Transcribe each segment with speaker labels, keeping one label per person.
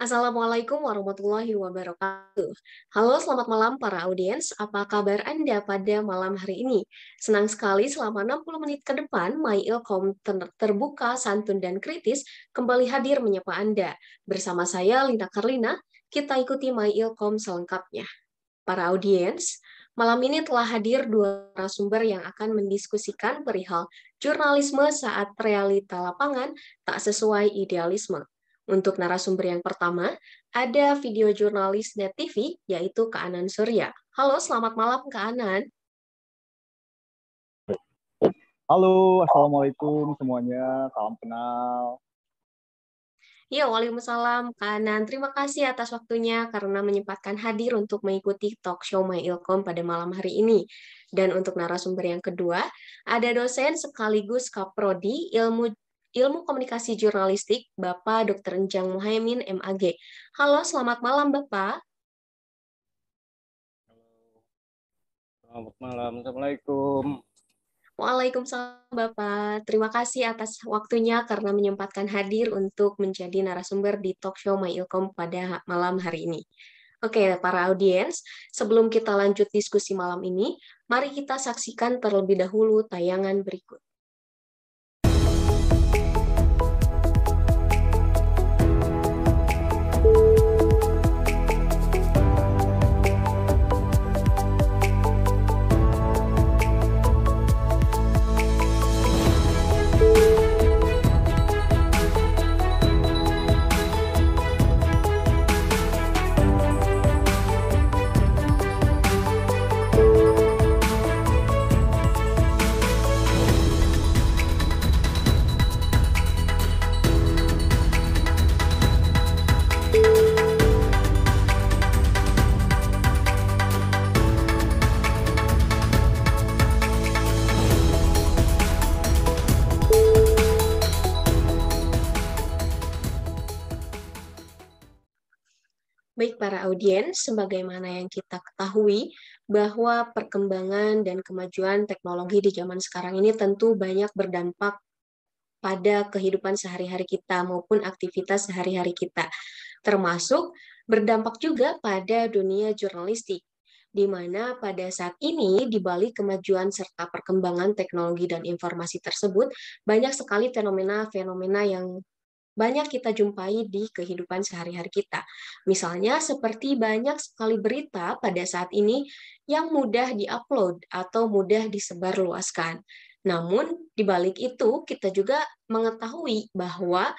Speaker 1: Assalamualaikum warahmatullahi wabarakatuh. Halo, selamat malam para audiens. Apa kabar Anda pada malam hari ini? Senang sekali selama 60 menit ke depan, My Ilkom terbuka, santun, dan kritis kembali hadir menyapa Anda. Bersama saya, Lina Karlina, kita ikuti My Ilkom selengkapnya. Para audiens, malam ini telah hadir dua narasumber yang akan mendiskusikan perihal jurnalisme saat realita lapangan tak sesuai idealisme. Untuk narasumber yang pertama, ada video jurnalis Net TV, yaitu Kak Anan Surya. Halo, selamat malam Kak Anan.
Speaker 2: Halo, Assalamualaikum semuanya, salam kenal.
Speaker 1: Ya, waalaikumsalam Kak Anan. Terima kasih atas waktunya karena menyempatkan hadir untuk mengikuti talk show My Ilkom pada malam hari ini. Dan untuk narasumber yang kedua, ada dosen sekaligus Kaprodi Ilmu Komunikasi Jurnalistik, Bapak Dr. Enjang Muhaimin, MAG. Halo, selamat malam Bapak.
Speaker 2: Selamat malam, Assalamualaikum.
Speaker 1: Waalaikumsalam Bapak. Terima kasih atas waktunya karena menyempatkan hadir untuk menjadi narasumber di talk show My Ilkom pada malam hari ini. Oke, para audiens, sebelum kita lanjut diskusi malam ini, mari kita saksikan terlebih dahulu tayangan berikut. Baik para audiens, sebagaimana yang kita ketahui bahwa perkembangan dan kemajuan teknologi di zaman sekarang ini tentu banyak berdampak pada kehidupan sehari-hari kita maupun aktivitas sehari-hari kita, termasuk berdampak juga pada dunia jurnalistik, di mana pada saat ini, di balik kemajuan serta perkembangan teknologi dan informasi tersebut, banyak sekali fenomena-fenomena yang banyak kita jumpai di kehidupan sehari-hari kita. Misalnya seperti banyak sekali berita pada saat ini yang mudah diupload atau mudah disebarluaskan. Namun di balik itu kita juga mengetahui bahwa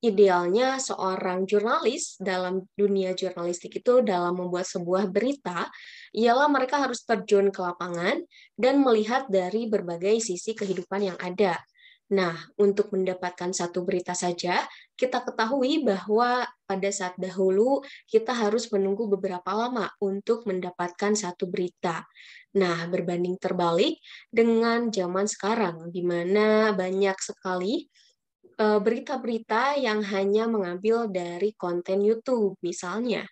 Speaker 1: idealnya seorang jurnalis dalam dunia jurnalistik itu dalam membuat sebuah berita ialah mereka harus terjun ke lapangan dan melihat dari berbagai sisi kehidupan yang ada. Nah, untuk mendapatkan satu berita saja, kita ketahui bahwa pada saat dahulu kita harus menunggu beberapa lama untuk mendapatkan satu berita. Nah, berbanding terbalik dengan zaman sekarang, di mana banyak sekali berita-berita yang hanya mengambil dari konten YouTube, misalnya.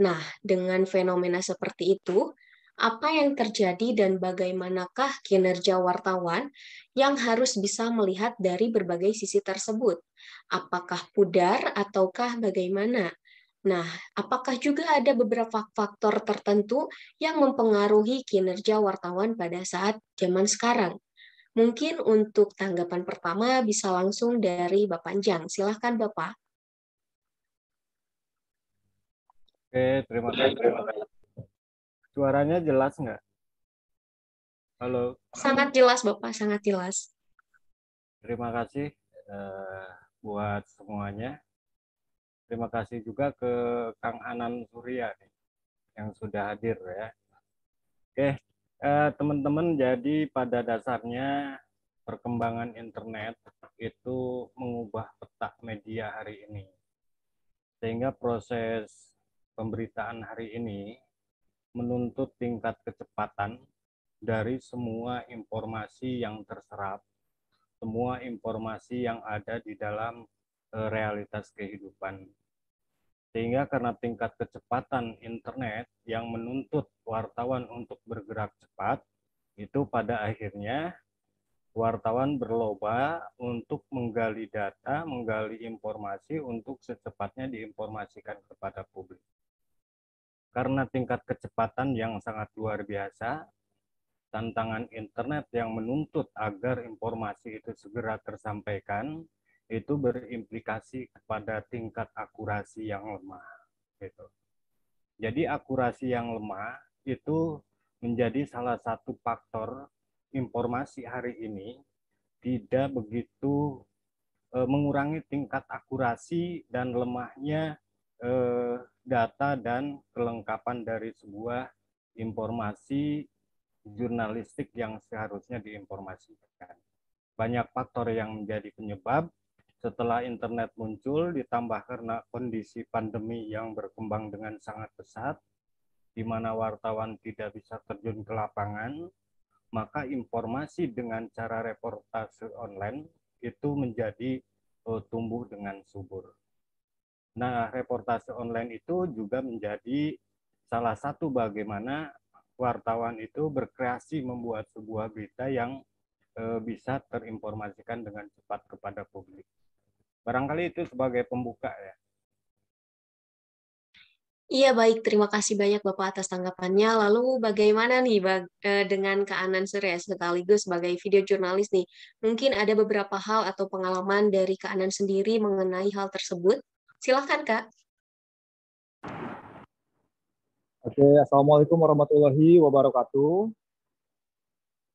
Speaker 1: Nah, dengan fenomena seperti itu, apa yang terjadi dan bagaimanakah kinerja wartawan yang harus bisa melihat dari berbagai sisi tersebut? Apakah pudar ataukah bagaimana? Nah, apakah juga ada beberapa faktor tertentu yang mempengaruhi kinerja wartawan pada saat zaman sekarang? Mungkin untuk tanggapan pertama bisa langsung dari Bapak Anjang. Silahkan Bapak.
Speaker 2: Oke, terima kasih. Suaranya jelas nggak? Halo,
Speaker 1: Sangat jelas Bapak, sangat jelas.
Speaker 2: terima kasih buat semuanya. Terima kasih juga ke Kang Anan Surya nih, yang sudah hadir ya. Oke, teman-teman, jadi pada dasarnya perkembangan internet itu mengubah peta media hari ini. Sehingga proses pemberitaan hari ini menuntut tingkat kecepatan dari semua informasi yang terserap, semua informasi yang ada di dalam realitas kehidupan. Sehingga karena tingkat kecepatan internet yang menuntut wartawan untuk bergerak cepat, itu pada akhirnya wartawan berlomba untuk menggali data, menggali informasi untuk secepatnya diinformasikan kepada publik. Karena tingkat kecepatan yang sangat luar biasa, tantangan internet yang menuntut agar informasi itu segera tersampaikan, itu berimplikasi kepada tingkat akurasi yang lemah. Gitu. Jadi akurasi yang lemah itu menjadi salah satu faktor informasi hari ini tidak begitu mengurangi tingkat akurasi dan lemahnya data dan kelengkapan dari sebuah informasi jurnalistik yang seharusnya diinformasikan. Banyak faktor yang menjadi penyebab. Setelah internet muncul, ditambah karena kondisi pandemi yang berkembang dengan sangat pesat, di mana wartawan tidak bisa terjun ke lapangan, maka informasi dengan cara reportase online itu menjadi tumbuh dengan subur. Nah, reportase online itu juga menjadi salah satu bagaimana wartawan itu berkreasi membuat sebuah berita yang bisa terinformasikan dengan cepat kepada publik. Barangkali itu sebagai pembuka ya.
Speaker 1: Iya, baik. Terima kasih banyak Bapak atas tanggapannya. Lalu bagaimana nih dengan Kak Anan Surya sekaligus sebagai video jurnalis nih? Mungkin ada beberapa hal atau pengalaman dari Kak Anan sendiri mengenai hal tersebut. Silahkan, Kak.
Speaker 3: Oke, Assalamualaikum warahmatullahi wabarakatuh.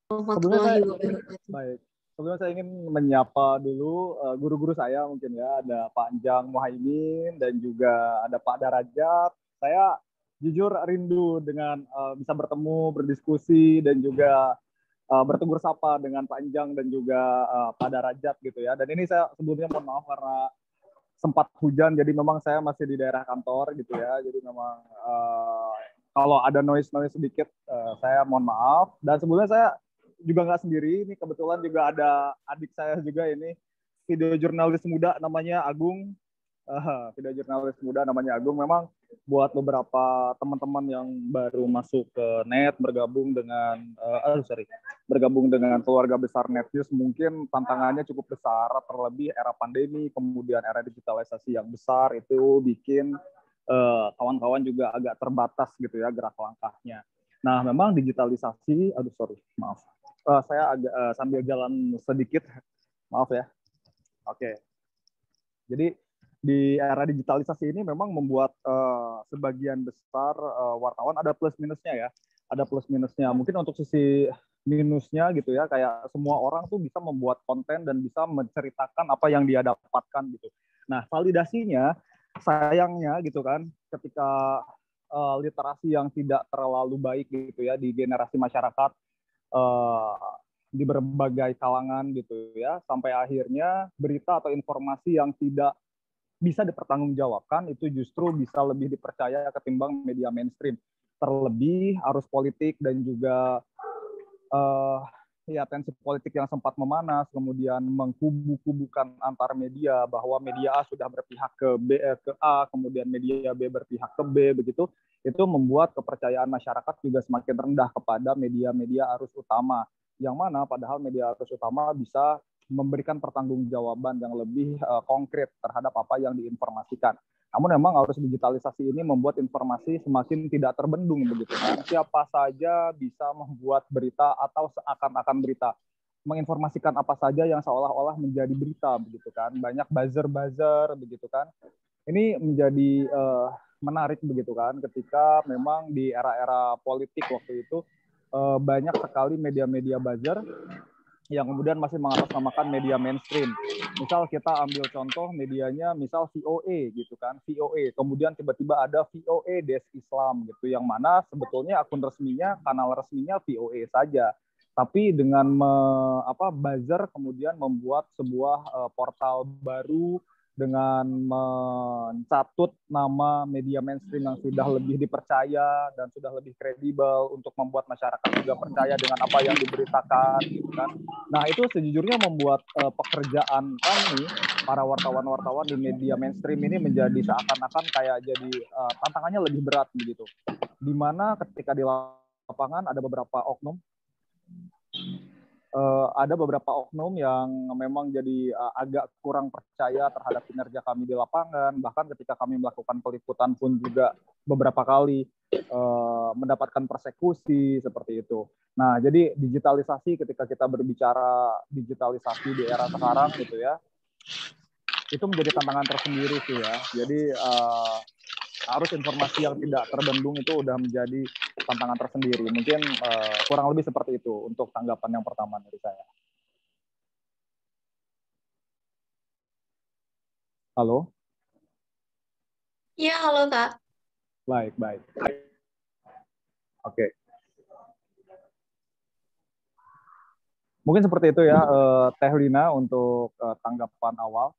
Speaker 3: Sebelumnya
Speaker 1: Warahmatullahi
Speaker 3: saya
Speaker 1: wabarakatuh.
Speaker 3: baik. Sebelumnya saya ingin menyapa dulu guru-guru saya mungkin ya, ada Pak Anjang Muhaimin dan juga ada Pak Darajat. Saya jujur rindu dengan bisa bertemu, berdiskusi dan juga bertegur sapa dengan Pak Anjang dan juga Pak Darajat gitu ya. Dan ini saya sebelumnya mohon maaf karena sempat hujan, jadi memang saya masih di daerah kantor gitu ya. Jadi memang kalau ada noise sedikit, saya mohon maaf. Dan sebelumnya saya juga nggak sendiri, ini kebetulan juga ada adik saya juga ini, video jurnalis muda namanya Agung. Video jurnalis muda namanya Agung. Memang buat beberapa teman-teman yang baru masuk ke net, bergabung dengan keluarga besar NetNews, mungkin tantangannya cukup besar, terlebih era pandemi, kemudian era digitalisasi yang besar, itu bikin kawan-kawan juga agak terbatas gitu ya gerak langkahnya. Nah, memang digitalisasi, maaf. Saya agak sambil jalan sedikit, maaf ya. Oke. Jadi di era digitalisasi ini memang membuat sebagian besar wartawan ada plus minusnya ya. Ada plus minusnya. Mungkin untuk sisi minusnya gitu ya, kayak semua orang tuh bisa membuat konten dan bisa menceritakan apa yang dia dapatkan gitu. Nah, validasinya sayangnya gitu kan, ketika literasi yang tidak terlalu baik gitu ya di generasi masyarakat, di berbagai kalangan gitu ya, sampai akhirnya berita atau informasi yang tidak bisa dipertanggungjawabkan itu justru bisa lebih dipercaya ketimbang media mainstream. Terlebih arus politik dan juga ya tensi politik yang sempat memanas, kemudian mengkubu-kubukan antar media, bahwa media A sudah berpihak ke A, kemudian media B berpihak ke B, begitu, itu membuat kepercayaan masyarakat juga semakin rendah kepada media-media arus utama, yang mana padahal media arus utama bisa memberikan pertanggungjawaban yang lebih konkret terhadap apa yang diinformasikan. Namun memang arus digitalisasi ini membuat informasi semakin tidak terbendung begitu kan. Siapa saja bisa membuat berita atau seakan-akan berita, menginformasikan apa saja yang seolah-olah menjadi berita begitu kan. Banyak buzzer-buzzer begitu kan. Ini menjadi menarik begitu kan, ketika memang di era-era politik waktu itu banyak sekali media-media buzzer yang kemudian masih mengatasnamakan media mainstream. Misal kita ambil contoh medianya, misal VOA gitu kan, VOA. Kemudian tiba-tiba ada VOA Des Islam gitu, yang mana sebetulnya akun resminya, kanal resminya VOA saja. Tapi dengan buzzer kemudian membuat sebuah portal baru dengan mencatut nama media mainstream yang sudah lebih dipercaya dan sudah lebih kredibel untuk membuat masyarakat juga percaya dengan apa yang diberitakan gitu kan. Nah, itu sejujurnya membuat pekerjaan kami para wartawan-wartawan di media mainstream ini menjadi seakan-akan kayak jadi tantangannya lebih berat begitu. Di mana ketika di lapangan ada beberapa oknum ada beberapa oknum yang memang jadi agak kurang percaya terhadap kinerja kami di lapangan. Bahkan ketika kami melakukan peliputan pun juga beberapa kali mendapatkan persekusi seperti itu. Nah, jadi digitalisasi, ketika kita berbicara digitalisasi di era sekarang gitu ya, itu menjadi tantangan tersendiri sih ya. Jadi harus informasi yang tidak terbendung itu udah menjadi tantangan tersendiri. Mungkin kurang lebih seperti itu untuk tanggapan yang pertama dari saya. Halo?
Speaker 1: Iya, halo Kak.
Speaker 3: Baik, baik. Oke. Mungkin seperti itu ya, Teh Lina, untuk tanggapan awal.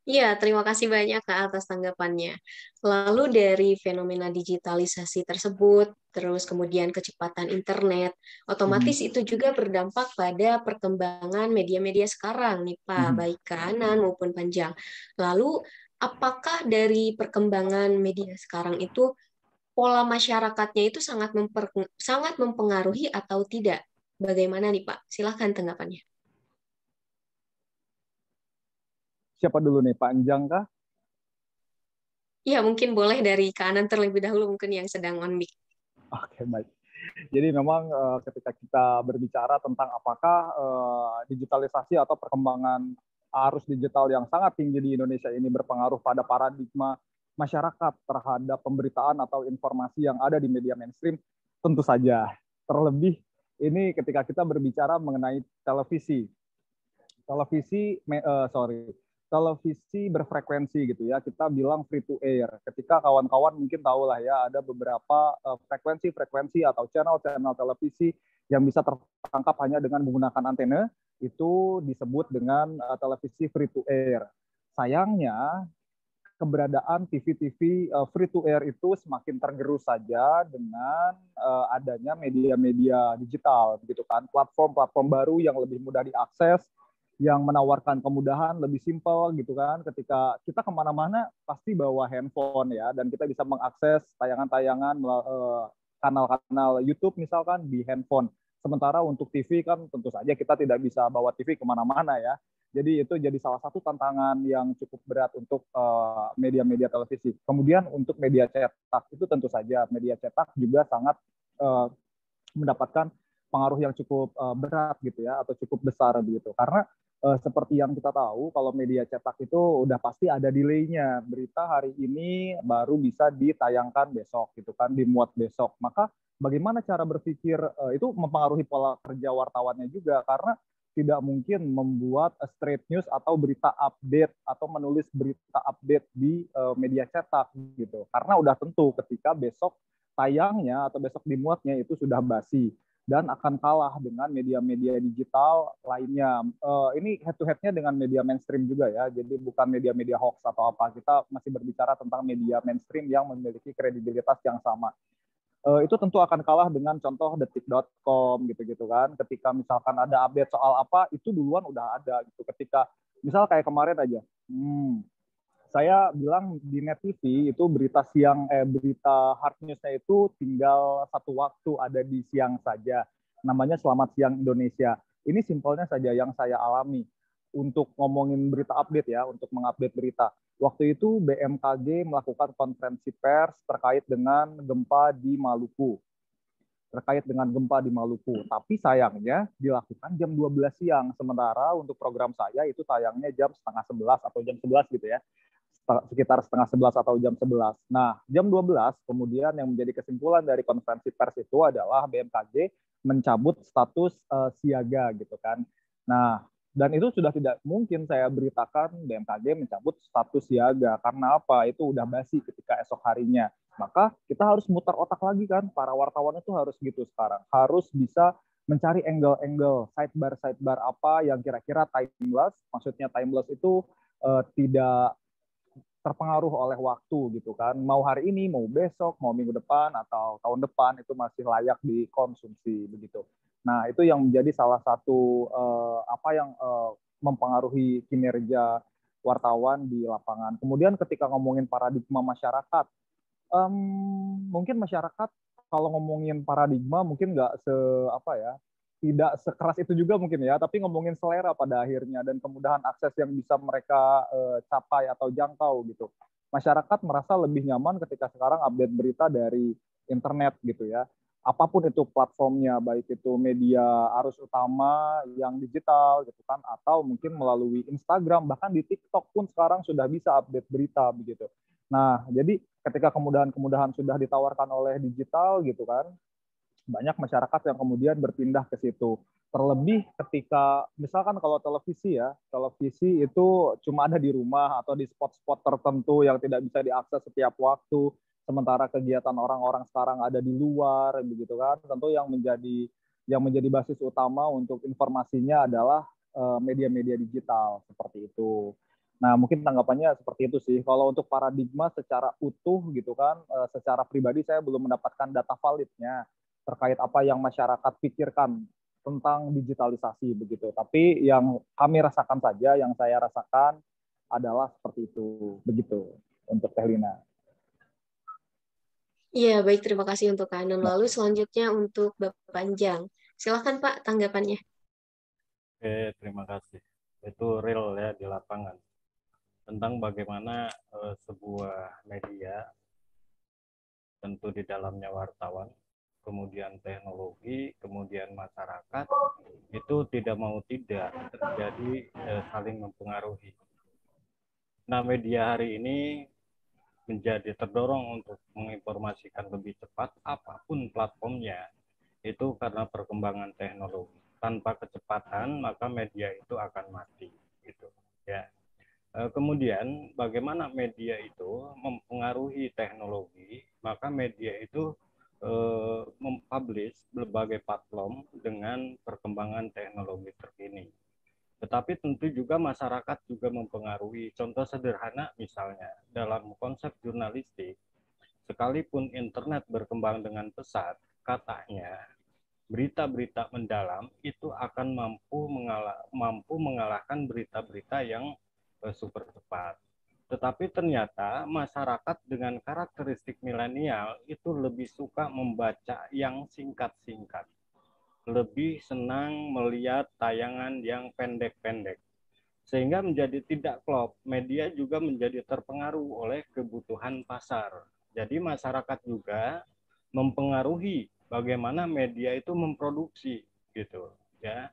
Speaker 1: Iya, terima kasih banyak Kak atas tanggapannya. Lalu dari fenomena digitalisasi tersebut, terus kemudian kecepatan internet, otomatis itu juga berdampak pada perkembangan media-media sekarang nih Pak, baik kanan maupun panjang. Lalu, apakah dari perkembangan media sekarang itu pola masyarakatnya itu sangat mempengaruhi atau tidak? Bagaimana nih Pak? Silahkan tanggapannya.
Speaker 3: Siapa dulu nih, Pak Enjang kah?
Speaker 1: Ya, mungkin boleh dari kanan terlebih dahulu, mungkin yang sedang on mic.
Speaker 3: Oke, baik. Jadi memang ketika kita berbicara tentang apakah digitalisasi atau perkembangan arus digital yang sangat tinggi di Indonesia ini berpengaruh pada paradigma masyarakat terhadap pemberitaan atau informasi yang ada di media mainstream, tentu saja. Terlebih ini ketika kita berbicara mengenai televisi. Televisi berfrekuensi gitu ya, kita bilang free to air. Ketika kawan-kawan mungkin tahu lah ya, ada beberapa frekuensi-frekuensi atau channel-channel televisi yang bisa tertangkap hanya dengan menggunakan antena, itu disebut dengan televisi free to air. Sayangnya, keberadaan TV-TV free to air itu semakin tergerus saja dengan adanya media-media digital, gitu kan, platform-platform baru yang lebih mudah diakses, yang menawarkan kemudahan, lebih simpel gitu kan. Ketika kita kemana-mana pasti bawa handphone ya, dan kita bisa mengakses tayangan-tayangan kanal-kanal YouTube misalkan di handphone. Sementara untuk TV kan tentu saja kita tidak bisa bawa TV kemana-mana ya. Jadi itu jadi salah satu tantangan yang cukup berat untuk media-media televisi. Kemudian untuk media cetak itu tentu saja media cetak juga sangat mendapatkan pengaruh yang cukup berat gitu ya, atau cukup besar begitu. Karena seperti yang kita tahu, kalau media cetak itu udah pasti ada delay-nya. Berita hari ini baru bisa ditayangkan besok gitu kan, dimuat besok. Maka bagaimana cara berpikir itu mempengaruhi pola kerja wartawannya juga, karena tidak mungkin membuat straight news atau berita update atau menulis berita update di media cetak gitu. Karena udah tentu ketika besok tayangnya atau besok dimuatnya itu sudah basi dan akan kalah dengan media-media digital lainnya. Ini head-to-head-nya dengan media mainstream juga ya, jadi bukan media-media hoax atau apa. Kita masih berbicara tentang media mainstream yang memiliki kredibilitas yang sama. Itu tentu akan kalah dengan contoh detik.com gitu-gitu kan. Ketika misalkan ada update soal apa, itu duluan udah ada gitu. Ketika misal kayak kemarin aja, saya bilang di Net TV itu berita hard news-nya itu tinggal satu waktu ada di siang saja. Namanya Selamat Siang Indonesia. Ini simpelnya saja yang saya alami untuk ngomongin berita update ya, untuk mengupdate berita. Waktu itu BMKG melakukan konferensi pers terkait dengan gempa di Maluku. Tapi sayangnya dilakukan jam 12 siang. Sementara untuk program saya itu tayangnya jam setengah 11 atau jam 11 gitu ya. Sekitar setengah 11 atau jam 11. Nah, jam 12 kemudian yang menjadi kesimpulan dari konferensi pers itu adalah BMKG mencabut status siaga gitu kan. Nah, dan itu sudah tidak mungkin saya beritakan BMKG mencabut status siaga. Karena apa? Itu udah basi ketika esok harinya. Maka kita harus muter otak lagi kan. Para wartawan itu harus gitu sekarang. Harus bisa mencari angle-angle, sidebar apa yang kira-kira timeless. Maksudnya timeless itu tidak terpengaruh oleh waktu gitu kan. Mau hari ini, mau besok, mau minggu depan atau tahun depan itu masih layak dikonsumsi begitu. Nah, itu yang menjadi salah satu mempengaruhi kinerja wartawan di lapangan. Kemudian ketika ngomongin paradigma masyarakat, mungkin masyarakat kalau ngomongin paradigma mungkin nggak tidak sekeras itu juga mungkin ya, tapi ngomongin selera pada akhirnya dan kemudahan akses yang bisa mereka capai atau jangkau gitu. Masyarakat merasa lebih nyaman ketika sekarang update berita dari internet gitu ya. Apapun itu platformnya, baik itu media arus utama yang digital gitu kan, atau mungkin melalui Instagram, bahkan di TikTok pun sekarang sudah bisa update berita begitu. Nah, jadi ketika kemudahan-kemudahan sudah ditawarkan oleh digital gitu kan, banyak masyarakat yang kemudian berpindah ke situ. Terlebih ketika misalkan kalau televisi ya, televisi itu cuma ada di rumah atau di spot-spot tertentu yang tidak bisa diakses setiap waktu. Sementara kegiatan orang-orang sekarang ada di luar, begitu kan. Tentu yang menjadi basis utama untuk informasinya adalah media-media digital seperti itu. Nah, mungkin tanggapannya seperti itu sih. Kalau untuk paradigma secara utuh gitu kan, secara pribadi saya belum mendapatkan data validnya terkait apa yang masyarakat pikirkan tentang digitalisasi begitu. Tapi yang kami rasakan saja, yang saya rasakan adalah seperti itu, begitu untuk Teh Lina.
Speaker 1: Iya, baik, terima kasih untuk Kak Anam. Lalu selanjutnya untuk Bapak Panjang. Silakan Pak tanggapannya.
Speaker 2: Oke, terima kasih. Itu real ya di lapangan. Tentang bagaimana sebuah media, tentu di dalamnya wartawan, kemudian teknologi, kemudian masyarakat, itu tidak mau tidak terjadi saling mempengaruhi. Nah, media hari ini menjadi terdorong untuk menginformasikan lebih cepat apapun platformnya, itu karena perkembangan teknologi. Tanpa kecepatan, maka media itu akan mati. Gitu. Ya. Kemudian, bagaimana media itu mempengaruhi teknologi, maka media itu mempublish berbagai platform dengan perkembangan teknologi terkini. Tetapi tentu juga masyarakat juga mempengaruhi. Contoh sederhana misalnya, dalam konsep jurnalistik, sekalipun internet berkembang dengan pesat, katanya berita-berita mendalam itu akan mampu mengalahkan berita-berita yang super cepat. Tetapi ternyata masyarakat dengan karakteristik milenial itu lebih suka membaca yang singkat-singkat, lebih senang melihat tayangan yang pendek-pendek. Sehingga menjadi tidak klop, media juga menjadi terpengaruh oleh kebutuhan pasar. Jadi masyarakat juga mempengaruhi bagaimana media itu memproduksi gitu ya.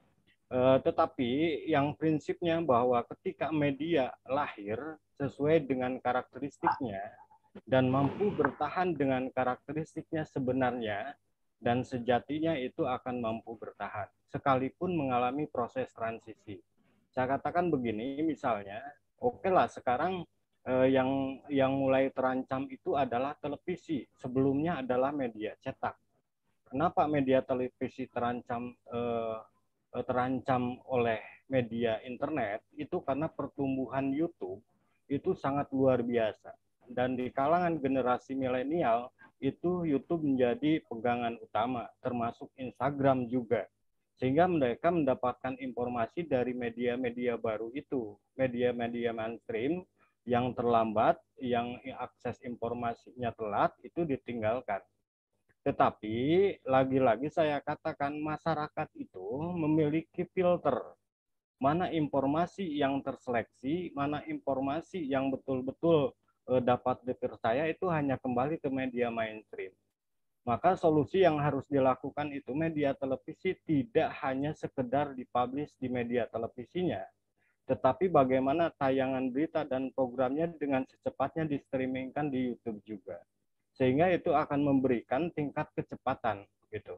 Speaker 2: Tetapi yang prinsipnya bahwa ketika media lahir sesuai dengan karakteristiknya dan mampu bertahan dengan karakteristiknya sebenarnya dan sejatinya itu akan mampu bertahan sekalipun mengalami proses transisi. Saya katakan begini, misalnya, oke lah sekarang yang mulai terancam itu adalah televisi. Sebelumnya adalah media cetak. Kenapa media televisi terancam oleh media internet? Itu karena pertumbuhan YouTube itu sangat luar biasa. Dan di kalangan generasi milenial itu YouTube menjadi pegangan utama, termasuk Instagram juga. Sehingga mereka mendapatkan informasi dari media-media baru itu, media-media mainstream yang terlambat, yang akses informasinya telat, itu ditinggalkan. Tetapi lagi-lagi saya katakan masyarakat itu memiliki filter. Mana informasi yang terseleksi, mana informasi yang betul-betul dapat dipercaya itu hanya kembali ke media mainstream. Maka solusi yang harus dilakukan itu media televisi tidak hanya sekedar dipublish di media televisinya, tetapi bagaimana tayangan berita dan programnya dengan secepatnya di-streamingkan di YouTube juga. Sehingga itu akan memberikan tingkat kecepatan gitu.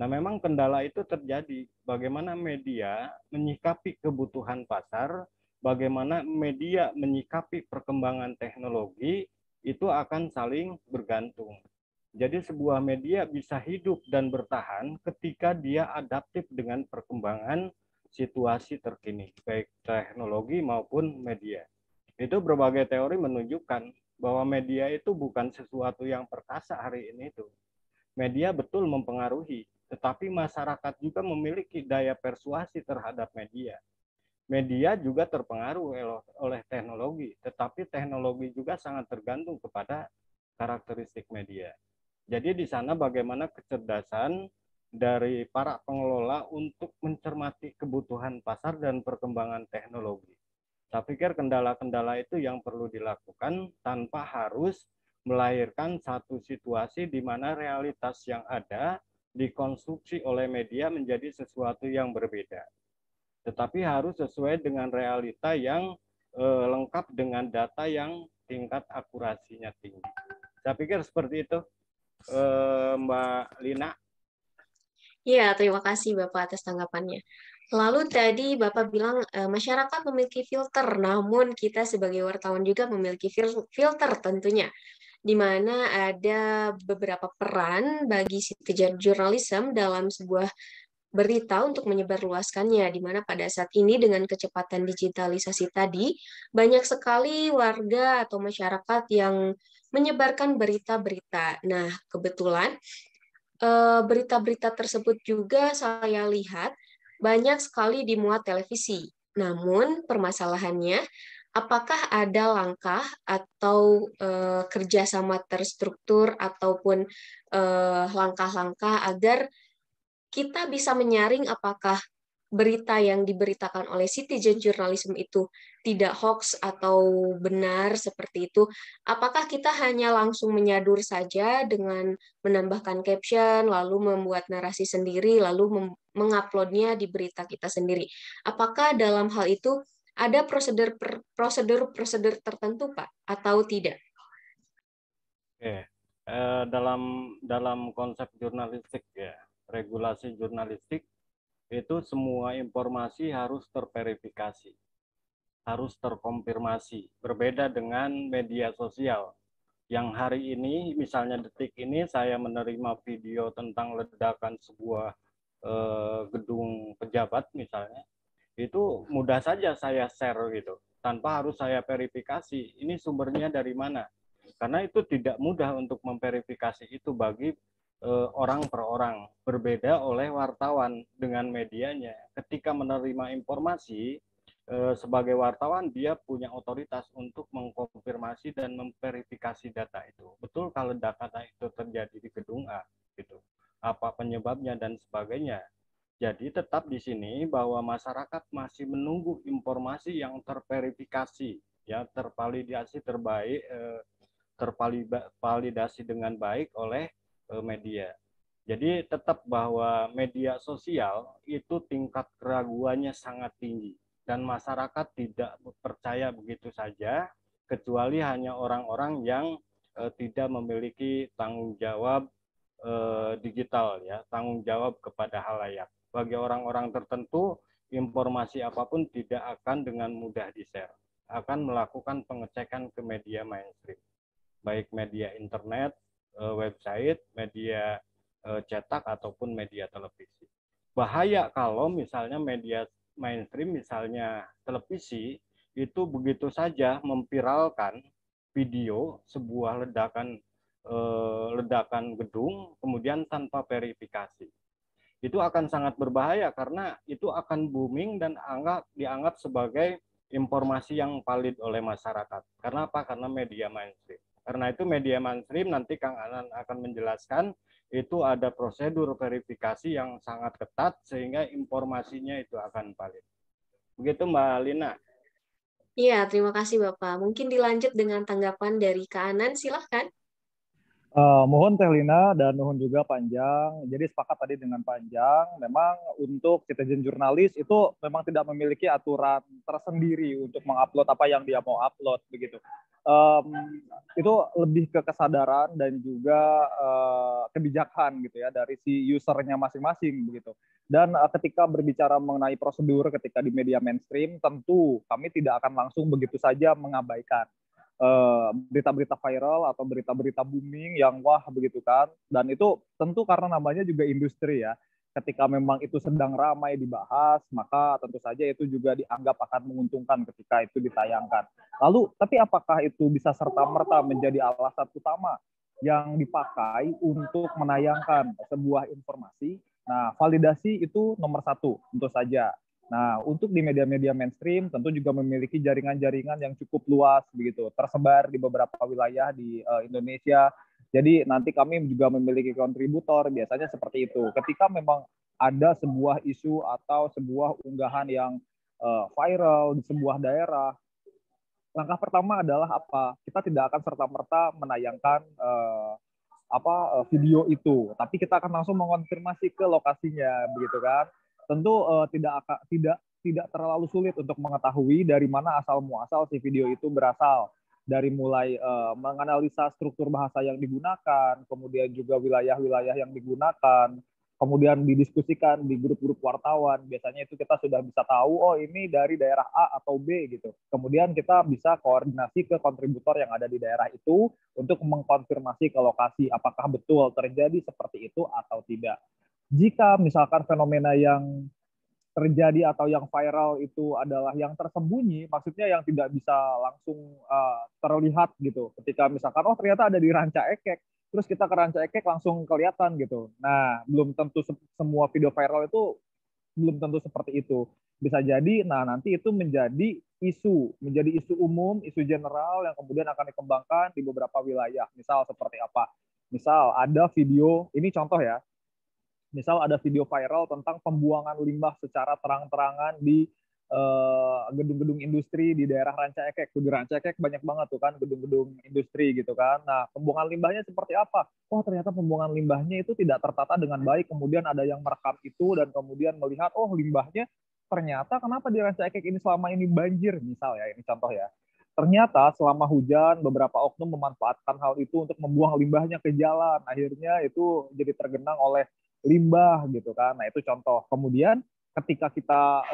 Speaker 2: Nah, memang kendala itu terjadi. Bagaimana media menyikapi kebutuhan pasar, bagaimana media menyikapi perkembangan teknologi, itu akan saling bergantung. Jadi sebuah media bisa hidup dan bertahan ketika dia adaptif dengan perkembangan situasi terkini, baik teknologi maupun media. Itu berbagai teori menunjukkan bahwa media itu bukan sesuatu yang perkasa hari ini itu. Media betul mempengaruhi, tetapi masyarakat juga memiliki daya persuasi terhadap media. Media juga terpengaruh oleh teknologi, tetapi teknologi juga sangat tergantung kepada karakteristik media. Jadi di sana bagaimana kecerdasan dari para pengelola untuk mencermati kebutuhan pasar dan perkembangan teknologi. Saya pikir kendala-kendala itu yang perlu dilakukan tanpa harus melahirkan satu situasi di mana realitas yang ada dikonstruksi oleh media menjadi sesuatu yang berbeda. Tetapi harus sesuai dengan realita yang lengkap dengan data yang tingkat akurasinya tinggi. Saya pikir seperti itu, Mbak Lina.
Speaker 1: Ya, terima kasih Bapak atas tanggapannya. Lalu tadi Bapak bilang masyarakat memiliki filter, namun kita sebagai wartawan juga memiliki filter tentunya, di mana ada beberapa peran bagi citizen journalism dalam sebuah berita untuk menyebarluaskannya, di mana pada saat ini dengan kecepatan digitalisasi tadi, banyak sekali warga atau masyarakat yang menyebarkan berita-berita. Nah, kebetulan berita-berita tersebut juga saya lihat banyak sekali dimuat televisi. Namun permasalahannya, apakah ada langkah atau kerjasama terstruktur ataupun langkah-langkah agar kita bisa menyaring apakah berita yang diberitakan oleh citizen journalism itu tidak hoax atau benar seperti itu. Apakah kita hanya langsung menyadur saja dengan menambahkan caption, lalu membuat narasi sendiri, lalu menguploadnya di berita kita sendiri. Apakah dalam hal itu ada prosedur tertentu, Pak, atau tidak?
Speaker 2: Oke. Dalam konsep jurnalistik ya, regulasi jurnalistik itu semua informasi harus terverifikasi, harus terkonfirmasi. Berbeda dengan media sosial yang hari ini, misalnya detik ini saya menerima video tentang ledakan sebuah gedung pejabat misalnya, itu mudah saja saya share gitu, tanpa harus saya verifikasi ini sumbernya dari mana. Karena itu tidak mudah untuk memverifikasi itu bagi orang per orang. Berbeda oleh wartawan dengan medianya. Ketika menerima informasi, sebagai wartawan dia punya otoritas untuk mengkonfirmasi dan memverifikasi data itu. Betul kalau data itu terjadi di gedung A, gitu. Apa penyebabnya dan sebagainya. Jadi tetap di sini bahwa masyarakat masih menunggu informasi yang terverifikasi, ya tervalidasi terbaik, tervalidasi dengan baik oleh media. Jadi tetap bahwa media sosial itu tingkat keraguannya sangat tinggi dan masyarakat tidak percaya begitu saja kecuali hanya orang-orang yang tidak memiliki tanggung jawab digital ya, tanggung jawab kepada halayak. Bagi orang-orang tertentu informasi apapun tidak akan dengan mudah di-share, akan melakukan pengecekan ke media mainstream, baik media internet, website, media cetak ataupun media televisi. Bahaya kalau misalnya media mainstream, misalnya televisi, itu begitu saja memviralkan video sebuah ledakan gedung, kemudian tanpa verifikasi. Itu akan sangat berbahaya karena itu akan booming dan dianggap sebagai informasi yang valid oleh masyarakat. Karena apa? Karena media mainstream. Karena itu media mainstream, nanti Kang Anan akan menjelaskan, itu ada prosedur verifikasi yang sangat ketat sehingga informasinya itu akan valid. Begitu Mbak Lina.
Speaker 1: Iya, terima kasih Bapak. Mungkin dilanjut dengan tanggapan dari Kak Anan, silahkan.
Speaker 3: Mohon Teh Lina dan mohon juga Panjang. Jadi sepakat tadi dengan Panjang, memang untuk citizen jurnalis itu memang tidak memiliki aturan tersendiri untuk mengupload apa yang dia mau upload begitu. Itu lebih ke kesadaran dan juga kebijakan gitu ya dari si usernya masing-masing begitu. Dan ketika berbicara mengenai prosedur ketika di media mainstream, tentu kami tidak akan langsung begitu saja mengabaikan berita-berita viral atau berita-berita booming yang wah begitu kan. Dan itu tentu karena namanya juga industri ya. Ketika memang itu sedang ramai dibahas, maka tentu saja itu juga dianggap akan menguntungkan ketika itu ditayangkan. Lalu, tapi apakah itu bisa serta-merta menjadi alasan utama yang dipakai untuk menayangkan sebuah informasi? Nah, validasi itu nomor satu, tentu saja. Nah, untuk di media-media mainstream tentu juga memiliki jaringan-jaringan yang cukup luas begitu, tersebar di beberapa wilayah di Indonesia Jadi nanti kami juga memiliki kontributor, biasanya seperti itu. Ketika memang ada sebuah isu atau sebuah unggahan yang viral di sebuah daerah, langkah pertama adalah apa? Kita tidak akan serta-merta menayangkan video itu, tapi kita akan langsung mengonfirmasi ke lokasinya, begitu kan? Tentu tidak terlalu sulit untuk mengetahui dari mana asal muasal si video itu berasal. Dari mulai menganalisa struktur bahasa yang digunakan, kemudian juga wilayah-wilayah yang digunakan, kemudian didiskusikan di grup-grup wartawan. Biasanya itu kita sudah bisa tahu, oh ini dari daerah A atau B gitu. Kemudian kita bisa koordinasi ke kontributor yang ada di daerah itu untuk mengkonfirmasi ke lokasi apakah betul terjadi seperti itu atau tidak. Jika misalkan fenomena yang terjadi atau yang viral itu adalah yang tersembunyi, maksudnya yang tidak bisa langsung terlihat gitu. Ketika misalkan, oh ternyata ada di Ranca Ekek, terus kita ke Ranca Ekek langsung kelihatan gitu. Nah, belum tentu semua video viral itu belum tentu seperti itu. Bisa jadi, nah nanti itu menjadi isu umum, isu general yang kemudian akan dikembangkan di beberapa wilayah. Misal seperti apa? Misal ada video, ini contoh ya, misal ada video viral tentang pembuangan limbah secara terang-terangan di gedung-gedung industri di daerah Ranca Ekek. Di Ranca Ekek banyak banget tuh kan gedung-gedung industri gitu kan. Nah, pembuangan limbahnya seperti apa? Oh, ternyata pembuangan limbahnya itu tidak tertata dengan baik. Kemudian ada yang merekam itu dan kemudian melihat, oh limbahnya ternyata kenapa di Ranca Ekek ini selama ini banjir, misal ya, ini contoh ya. Ternyata selama hujan beberapa oknum memanfaatkan hal itu untuk membuang limbahnya ke jalan. Akhirnya itu jadi tergenang oleh limbah gitu kan. Nah, itu contoh. Kemudian ketika kita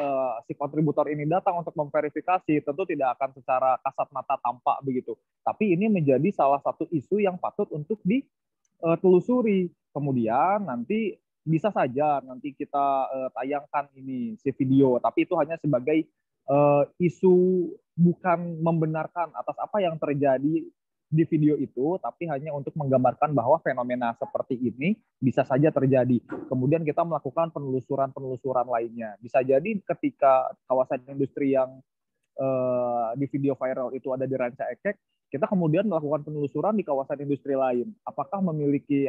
Speaker 3: si kontributor ini datang untuk memverifikasi, tentu tidak akan secara kasat mata tampak begitu. Tapi ini menjadi salah satu isu yang patut untuk ditelusuri. Kemudian nanti bisa saja nanti kita tayangkan ini si video, tapi itu hanya sebagai isu, bukan membenarkan atas apa yang terjadi di video itu, tapi hanya untuk menggambarkan bahwa fenomena seperti ini bisa saja terjadi. Kemudian kita melakukan penelusuran lainnya. Bisa jadi ketika kawasan industri yang di video viral itu ada di Ranca Ekek, kita kemudian melakukan penelusuran di kawasan industri lain. Apakah memiliki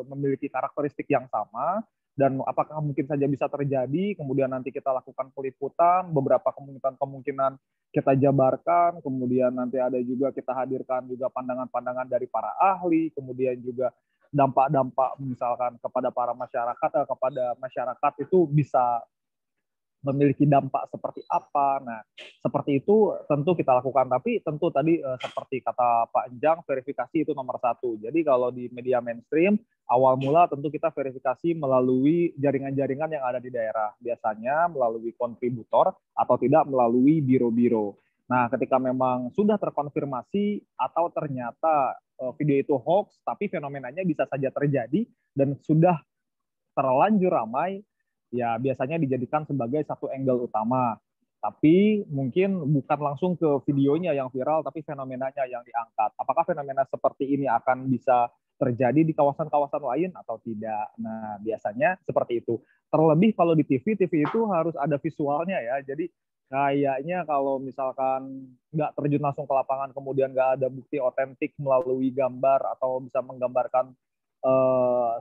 Speaker 3: memiliki karakteristik yang sama, dan apakah mungkin saja bisa terjadi. Kemudian nanti kita lakukan peliputan, beberapa kemungkinan kita jabarkan, kemudian nanti ada juga kita hadirkan juga pandangan-pandangan dari para ahli, kemudian juga dampak-dampak misalkan kepada masyarakat itu bisa memiliki dampak seperti apa. Nah, seperti itu tentu kita lakukan. Tapi tentu tadi seperti kata Pak Enjang, verifikasi itu nomor satu. Jadi kalau di media mainstream, awal mula tentu kita verifikasi melalui jaringan-jaringan yang ada di daerah. Biasanya melalui kontributor atau tidak melalui biro-biro. Nah, ketika memang sudah terkonfirmasi atau ternyata video itu hoax, tapi fenomenanya bisa saja terjadi dan sudah terlanjur ramai, ya biasanya dijadikan sebagai satu angle utama. Tapi mungkin bukan langsung ke videonya yang viral, tapi fenomenanya yang diangkat. Apakah fenomena seperti ini akan bisa terjadi di kawasan-kawasan lain atau tidak? Nah, biasanya seperti itu. Terlebih kalau di TV itu harus ada visualnya ya. Jadi kayaknya kalau misalkan nggak terjun langsung ke lapangan, kemudian nggak ada bukti otentik melalui gambar atau bisa menggambarkan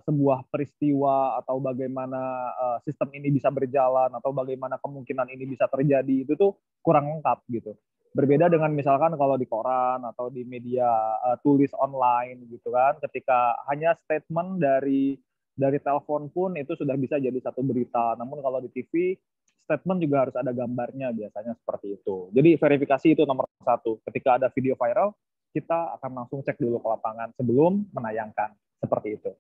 Speaker 3: sebuah peristiwa atau bagaimana sistem ini bisa berjalan atau bagaimana kemungkinan ini bisa terjadi, itu tuh kurang lengkap gitu. Berbeda dengan misalkan kalau di koran atau di media tulis online gitu kan, ketika hanya statement dari telepon pun itu sudah bisa jadi satu berita. Namun kalau di TV, statement juga harus ada gambarnya, biasanya seperti itu. Jadi verifikasi itu nomor satu. Ketika ada video viral, kita akan langsung cek dulu ke lapangan sebelum menayangkan. Seperti itu.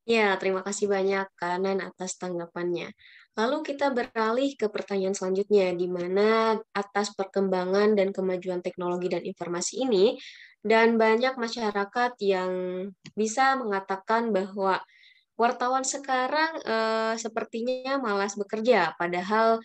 Speaker 1: Ya, terima kasih banyak Kanan atas tanggapannya. Lalu kita beralih ke pertanyaan selanjutnya, di mana atas perkembangan dan kemajuan teknologi dan informasi ini, dan banyak masyarakat yang bisa mengatakan bahwa wartawan sekarang sepertinya malas bekerja, padahal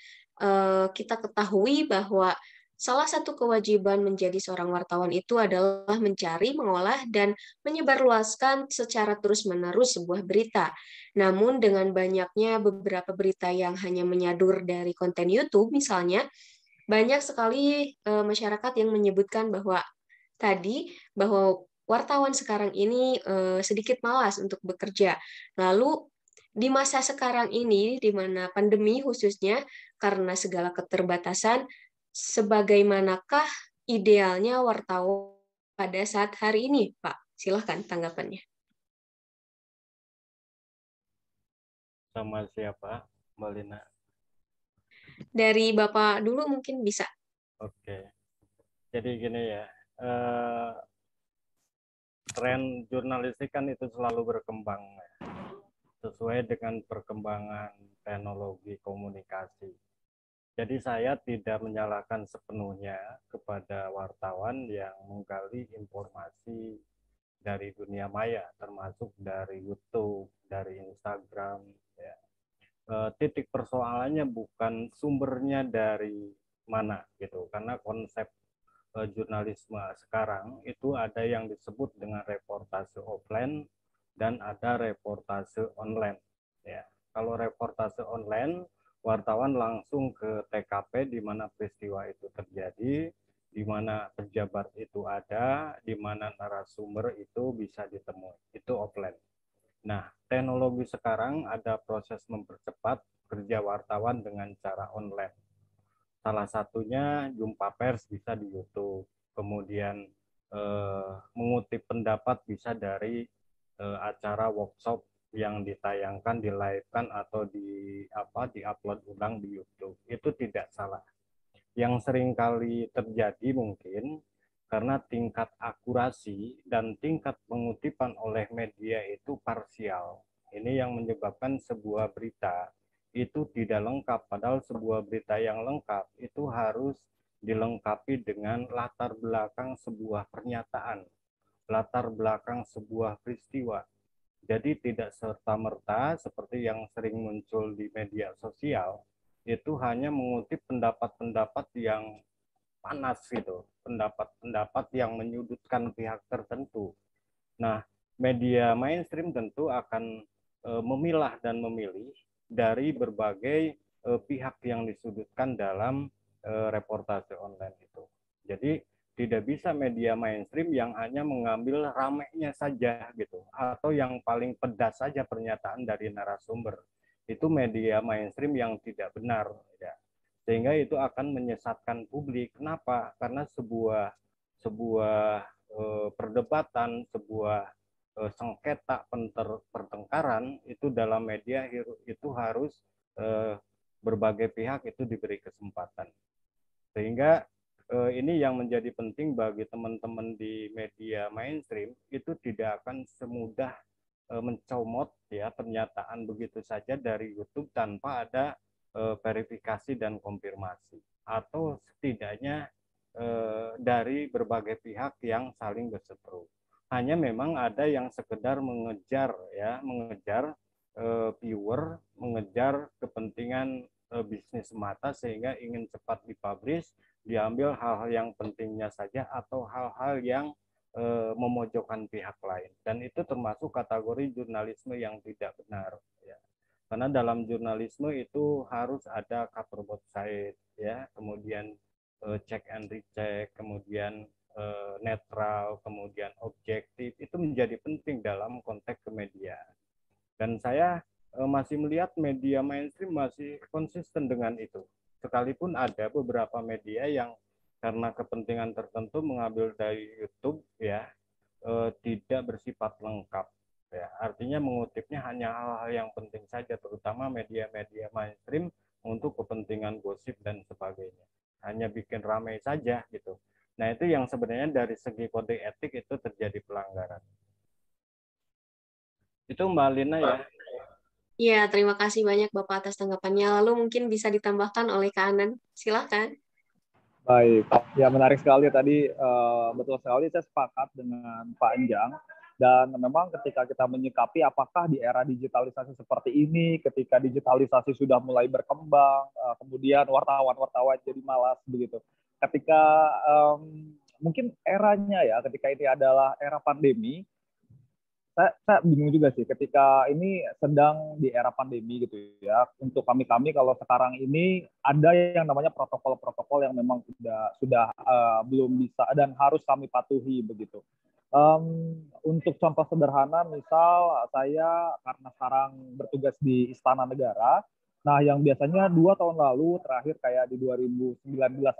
Speaker 1: kita ketahui bahwa salah satu kewajiban menjadi seorang wartawan itu adalah mencari, mengolah, dan menyebarluaskan secara terus-menerus sebuah berita. Namun dengan banyaknya beberapa berita yang hanya menyadur dari konten YouTube misalnya, banyak sekali masyarakat yang menyebutkan bahwa wartawan sekarang ini sedikit malas untuk bekerja. Lalu di masa sekarang ini, di mana pandemi khususnya, karena segala keterbatasan, sebagaimanakah idealnya wartawan pada saat hari ini, Pak? Silahkan tanggapannya.
Speaker 2: Sama siapa, Mbak Lina?
Speaker 1: Dari Bapak dulu mungkin bisa.
Speaker 2: Oke, jadi gini ya, tren jurnalistik kan itu selalu berkembang ya, sesuai dengan perkembangan teknologi komunikasi. Jadi saya tidak menyalahkan sepenuhnya kepada wartawan yang menggali informasi dari dunia maya, termasuk dari YouTube, dari Instagram. Ya. Titik persoalannya bukan sumbernya dari mana gitu, karena konsep jurnalisme sekarang itu ada yang disebut dengan reportase offline dan ada reportase online. Ya, kalau reportase online, wartawan langsung ke TKP di mana peristiwa itu terjadi, di mana pejabat itu ada, di mana narasumber itu bisa ditemui. Itu offline. Nah, teknologi sekarang ada proses mempercepat kerja wartawan dengan cara online. Salah satunya jumpa pers bisa di YouTube, kemudian mengutip pendapat bisa dari acara workshop yang ditayangkan, di live-kan atau di-upload ulang di YouTube. Itu tidak salah. Yang seringkali terjadi mungkin karena tingkat akurasi dan tingkat pengutipan oleh media itu parsial. Ini yang menyebabkan sebuah berita itu tidak lengkap, padahal sebuah berita yang lengkap itu harus dilengkapi dengan latar belakang sebuah pernyataan, latar belakang sebuah peristiwa. Jadi tidak serta-merta seperti yang sering muncul di media sosial, itu hanya mengutip pendapat-pendapat yang panas gitu, pendapat-pendapat yang menyudutkan pihak tertentu. Nah, media mainstream tentu akan memilah dan memilih dari berbagai pihak yang disudutkan dalam reportase online itu. Jadi tidak bisa media mainstream yang hanya mengambil ramainya saja gitu, atau yang paling pedas saja pernyataan dari narasumber. Itu media mainstream yang tidak benar ya. Sehingga itu akan menyesatkan publik. Kenapa? Karena sebuah perdebatan, sebuah sengketa pertengkaran itu dalam media itu harus berbagai pihak itu diberi kesempatan. Sehingga ini yang menjadi penting bagi teman-teman di media mainstream, itu tidak akan semudah mencomot ya pernyataan begitu saja dari YouTube tanpa ada verifikasi dan konfirmasi, atau setidaknya dari berbagai pihak yang saling berseteru. Hanya memang ada yang sekedar mengejar viewer, mengejar kepentingan bisnis semata sehingga ingin cepat dipublish, diambil hal-hal yang pentingnya saja atau hal-hal yang memojokkan pihak lain. Dan itu termasuk kategori jurnalisme yang tidak benar. Ya. Karena dalam jurnalisme itu harus ada cover both side, ya, kemudian check and recheck, kemudian netral, kemudian objektif. Itu menjadi penting dalam konteks kemediaan. Dan saya masih melihat media mainstream masih konsisten dengan itu. Sekalipun ada beberapa media yang karena kepentingan tertentu mengambil dari YouTube ya, tidak bersifat lengkap. Ya, artinya mengutipnya hanya hal-hal yang penting saja, terutama media-media mainstream untuk kepentingan gosip dan sebagainya. Hanya bikin ramai saja gitu. Nah itu yang sebenarnya dari segi kode etik itu terjadi pelanggaran. Itu Mbak Lina ya.
Speaker 1: Ya, terima kasih banyak Bapak atas tanggapannya. Lalu mungkin bisa ditambahkan oleh Kak Anan. Silakan.
Speaker 3: Baik, ya menarik sekali tadi, betul sekali saya sepakat dengan Pak Enjang. Dan memang ketika kita menyikapi apakah di era digitalisasi seperti ini, ketika digitalisasi sudah mulai berkembang, kemudian wartawan-wartawan jadi malas begitu. Ketika mungkin eranya ya, ketika ini adalah era pandemi, saya bingung juga sih ketika ini sedang di era pandemi gitu ya. Untuk kami kalau sekarang ini ada yang namanya protokol-protokol yang memang sudah belum bisa dan harus kami patuhi begitu. Untuk contoh sederhana, misal saya karena sekarang bertugas di Istana Negara, nah yang biasanya 2 tahun lalu terakhir kayak di 2019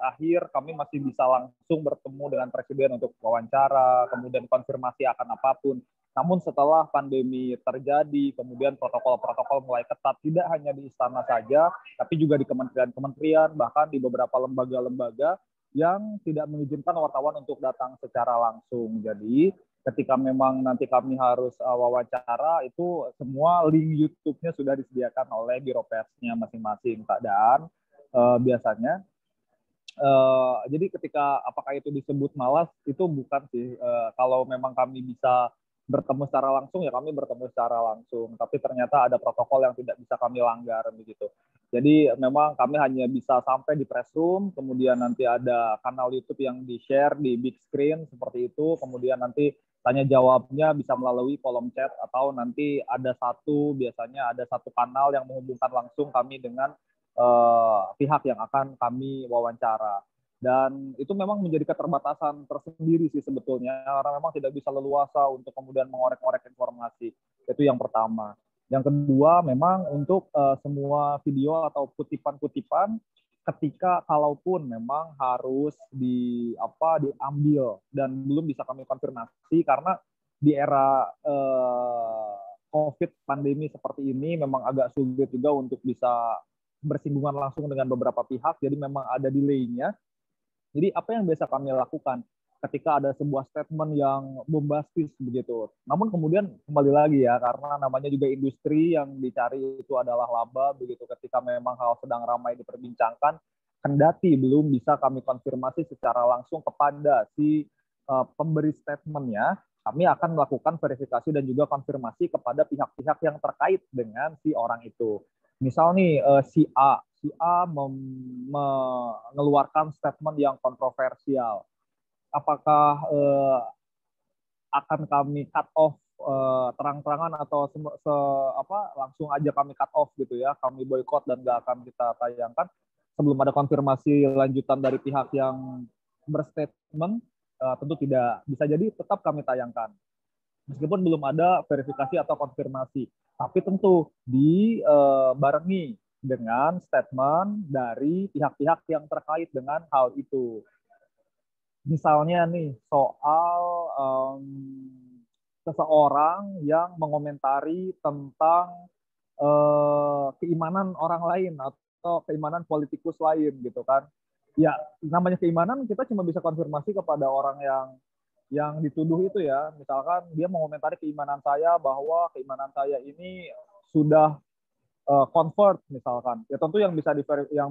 Speaker 3: akhir kami masih bisa langsung bertemu dengan Presiden untuk wawancara, kemudian konfirmasi akan apapun. Namun setelah pandemi terjadi, kemudian protokol-protokol mulai ketat, tidak hanya di istana saja, tapi juga di kementerian-kementerian, bahkan di beberapa lembaga-lembaga yang tidak mengizinkan wartawan untuk datang secara langsung. Jadi ketika memang nanti kami harus wawancara, itu semua link YouTube-nya sudah disediakan oleh biro persnya masing-masing. Dan biasanya jadi ketika apakah itu disebut malas, itu bukan sih. Kalau memang kami bisa bertemu secara langsung, ya kami bertemu secara langsung. Tapi ternyata ada protokol yang tidak bisa kami langgar begitu. Jadi memang kami hanya bisa sampai di press room, kemudian nanti ada kanal YouTube yang di-share di big screen seperti itu, kemudian nanti tanya jawabnya bisa melalui kolom chat, atau nanti biasanya ada satu kanal yang menghubungkan langsung kami dengan pihak yang akan kami wawancara. Dan itu memang menjadi keterbatasan tersendiri sih sebetulnya, karena memang tidak bisa leluasa untuk kemudian mengorek-orek informasi. Itu yang pertama. Yang kedua, memang untuk semua video atau kutipan-kutipan, ketika kalaupun memang harus diambil dan belum bisa kami konfirmasi, karena di era COVID pandemi seperti ini memang agak sulit juga untuk bisa bersinggungan langsung dengan beberapa pihak, jadi memang ada delay-nya. Jadi apa yang biasa kami lakukan ketika ada sebuah statement yang bombastis begitu. Namun kemudian kembali lagi ya, karena namanya juga industri, yang dicari itu adalah laba begitu. Ketika memang hal sedang ramai diperbincangkan, kendati belum bisa kami konfirmasi secara langsung kepada si pemberi statementnya, kami akan melakukan verifikasi dan juga konfirmasi kepada pihak-pihak yang terkait dengan si orang itu. Misal nih si A mengeluarkan statement yang kontroversial. Apakah akan kami cut off terang-terangan atau langsung aja kami cut off gitu ya, kami boykot dan nggak akan kita tayangkan sebelum ada konfirmasi lanjutan dari pihak yang berstatement? Tentu tidak. Bisa jadi tetap kami tayangkan meskipun belum ada verifikasi atau konfirmasi, tapi tentu dibarengi dengan statement dari pihak-pihak yang terkait dengan hal itu. Misalnya nih soal seseorang yang mengomentari tentang keimanan orang lain atau keimanan politikus lain gitu kan. Ya, namanya keimanan kita cuma bisa konfirmasi kepada orang yang dituduh itu ya. Misalkan dia mengomentari keimanan saya bahwa keimanan saya ini sudah convert misalkan. Ya tentu yang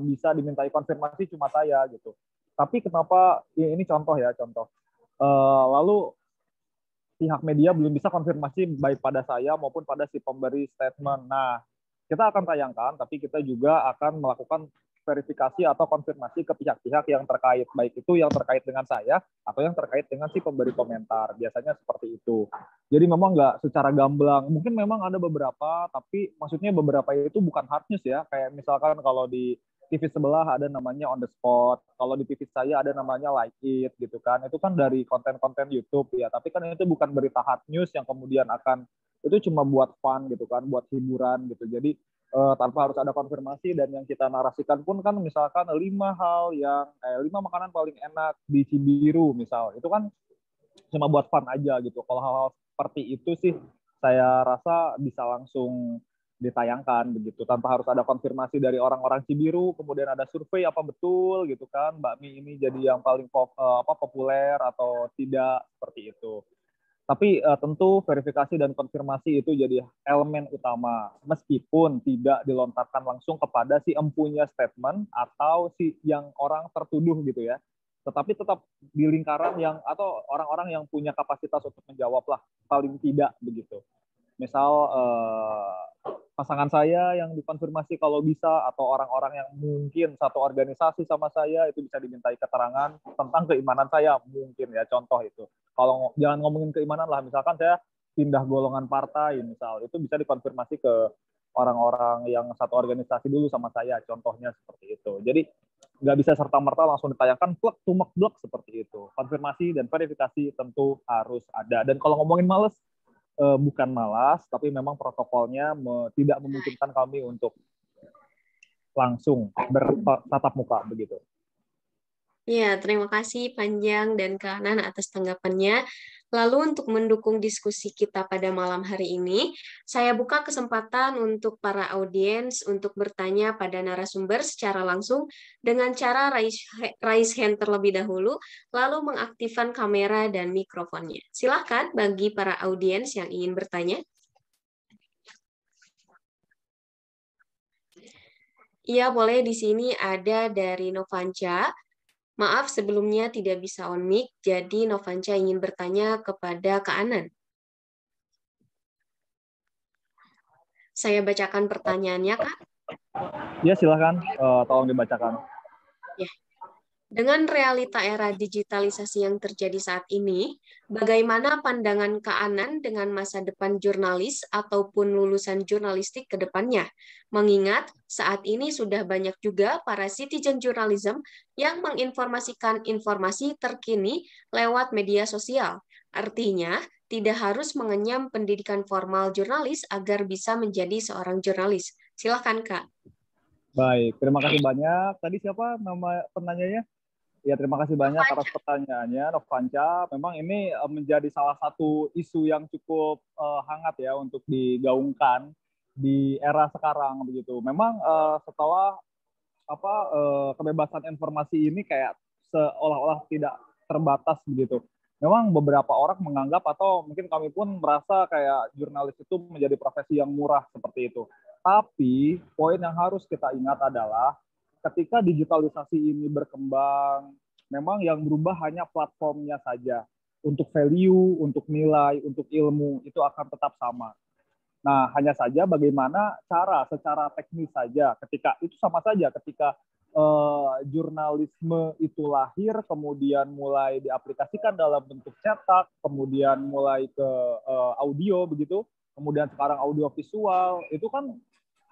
Speaker 3: bisa dimintai konfirmasi cuma saya gitu. Tapi kenapa ya, ini contoh ya, contoh. Lalu pihak media belum bisa konfirmasi baik pada saya maupun pada si pemberi statement. Nah, kita akan tayangkan, tapi kita juga akan melakukan verifikasi atau konfirmasi ke pihak-pihak yang terkait, baik itu yang terkait dengan saya atau yang terkait dengan si pemberi komentar. Biasanya seperti itu. Jadi memang nggak secara gamblang. Mungkin memang ada beberapa, tapi maksudnya beberapa itu bukan hard news ya. Kayak misalkan kalau di TV sebelah ada namanya on the spot, kalau di TV saya ada namanya like it gitu kan. Itu kan dari konten-konten YouTube ya, tapi kan itu bukan berita hard news yang kemudian itu cuma buat fun gitu kan, buat hiburan gitu. Jadi tanpa harus ada konfirmasi, dan yang kita narasikan pun kan misalkan 5 makanan paling enak di Cibiru misal, itu kan cuma buat fun aja gitu. Kalau hal-hal seperti itu sih saya rasa bisa langsung ditayangkan begitu tanpa harus ada konfirmasi dari orang-orang Cibiru, kemudian ada survei apa betul gitu kan bakmi ini jadi yang paling populer atau tidak, seperti itu. Tapi tentu verifikasi dan konfirmasi itu jadi elemen utama, meskipun tidak dilontarkan langsung kepada si empunya statement atau si yang orang tertuduh gitu ya. Tetapi tetap di lingkaran yang atau orang-orang yang punya kapasitas untuk menjawab lah, paling tidak begitu. Misal pasangan saya yang dikonfirmasi kalau bisa, atau orang-orang yang mungkin satu organisasi sama saya itu bisa dimintai keterangan tentang keimanan saya mungkin ya, contoh itu. Kalau jangan ngomongin keimanan lah, misalkan saya pindah golongan partai misal, itu bisa dikonfirmasi ke orang-orang yang satu organisasi dulu sama saya, contohnya seperti itu. Jadi nggak bisa serta-merta langsung ditayangkan plek tumek blek seperti itu. Konfirmasi dan verifikasi tentu harus ada. Dan kalau ngomongin males, bukan malas, tapi memang protokolnya tidak memungkinkan kami untuk langsung bertatap muka begitu.
Speaker 1: Ya, terima kasih Panjang dan Kanan atas tanggapannya. Lalu untuk mendukung diskusi kita pada malam hari ini, saya buka kesempatan untuk para audiens untuk bertanya pada narasumber secara langsung dengan cara raise hand terlebih dahulu, lalu mengaktifkan kamera dan mikrofonnya. Silakan bagi para audiens yang ingin bertanya. Iya, boleh. Di sini ada dari Novanca. Maaf, sebelumnya tidak bisa on mic, jadi Novanca ingin bertanya kepada Kak Anan. Saya bacakan pertanyaannya, Kak.
Speaker 3: Ya, silakan. Tolong dibacakan.
Speaker 1: Ya. Dengan realita era digitalisasi yang terjadi saat ini, bagaimana pandangan Kak Anan dengan masa depan jurnalis ataupun lulusan jurnalistik ke depannya? Mengingat saat ini sudah banyak juga para citizen journalism yang menginformasikan informasi terkini lewat media sosial. Artinya, tidak harus mengenyam pendidikan formal jurnalis agar bisa menjadi seorang jurnalis. Silakan, Kak.
Speaker 3: Baik, terima kasih banyak. Tadi siapa nama penanyanya? Ya, terima kasih banyak atas pertanyaannya, Novanca. Memang ini menjadi salah satu isu yang cukup hangat ya untuk digaungkan di era sekarang begitu. Memang setelah kebebasan informasi ini kayak seolah-olah tidak terbatas begitu. Memang beberapa orang menganggap atau mungkin kami pun merasa kayak jurnalis itu menjadi profesi yang murah seperti itu. Tapi poin yang harus kita ingat adalah ketika digitalisasi ini berkembang, memang yang berubah hanya platformnya saja. Untuk value, untuk nilai, untuk ilmu, itu akan tetap sama. Nah, hanya saja bagaimana cara secara teknis saja ketika itu sama saja ketika jurnalisme itu lahir, kemudian mulai diaplikasikan dalam bentuk cetak, kemudian mulai ke audio begitu, kemudian sekarang audio visual, itu kan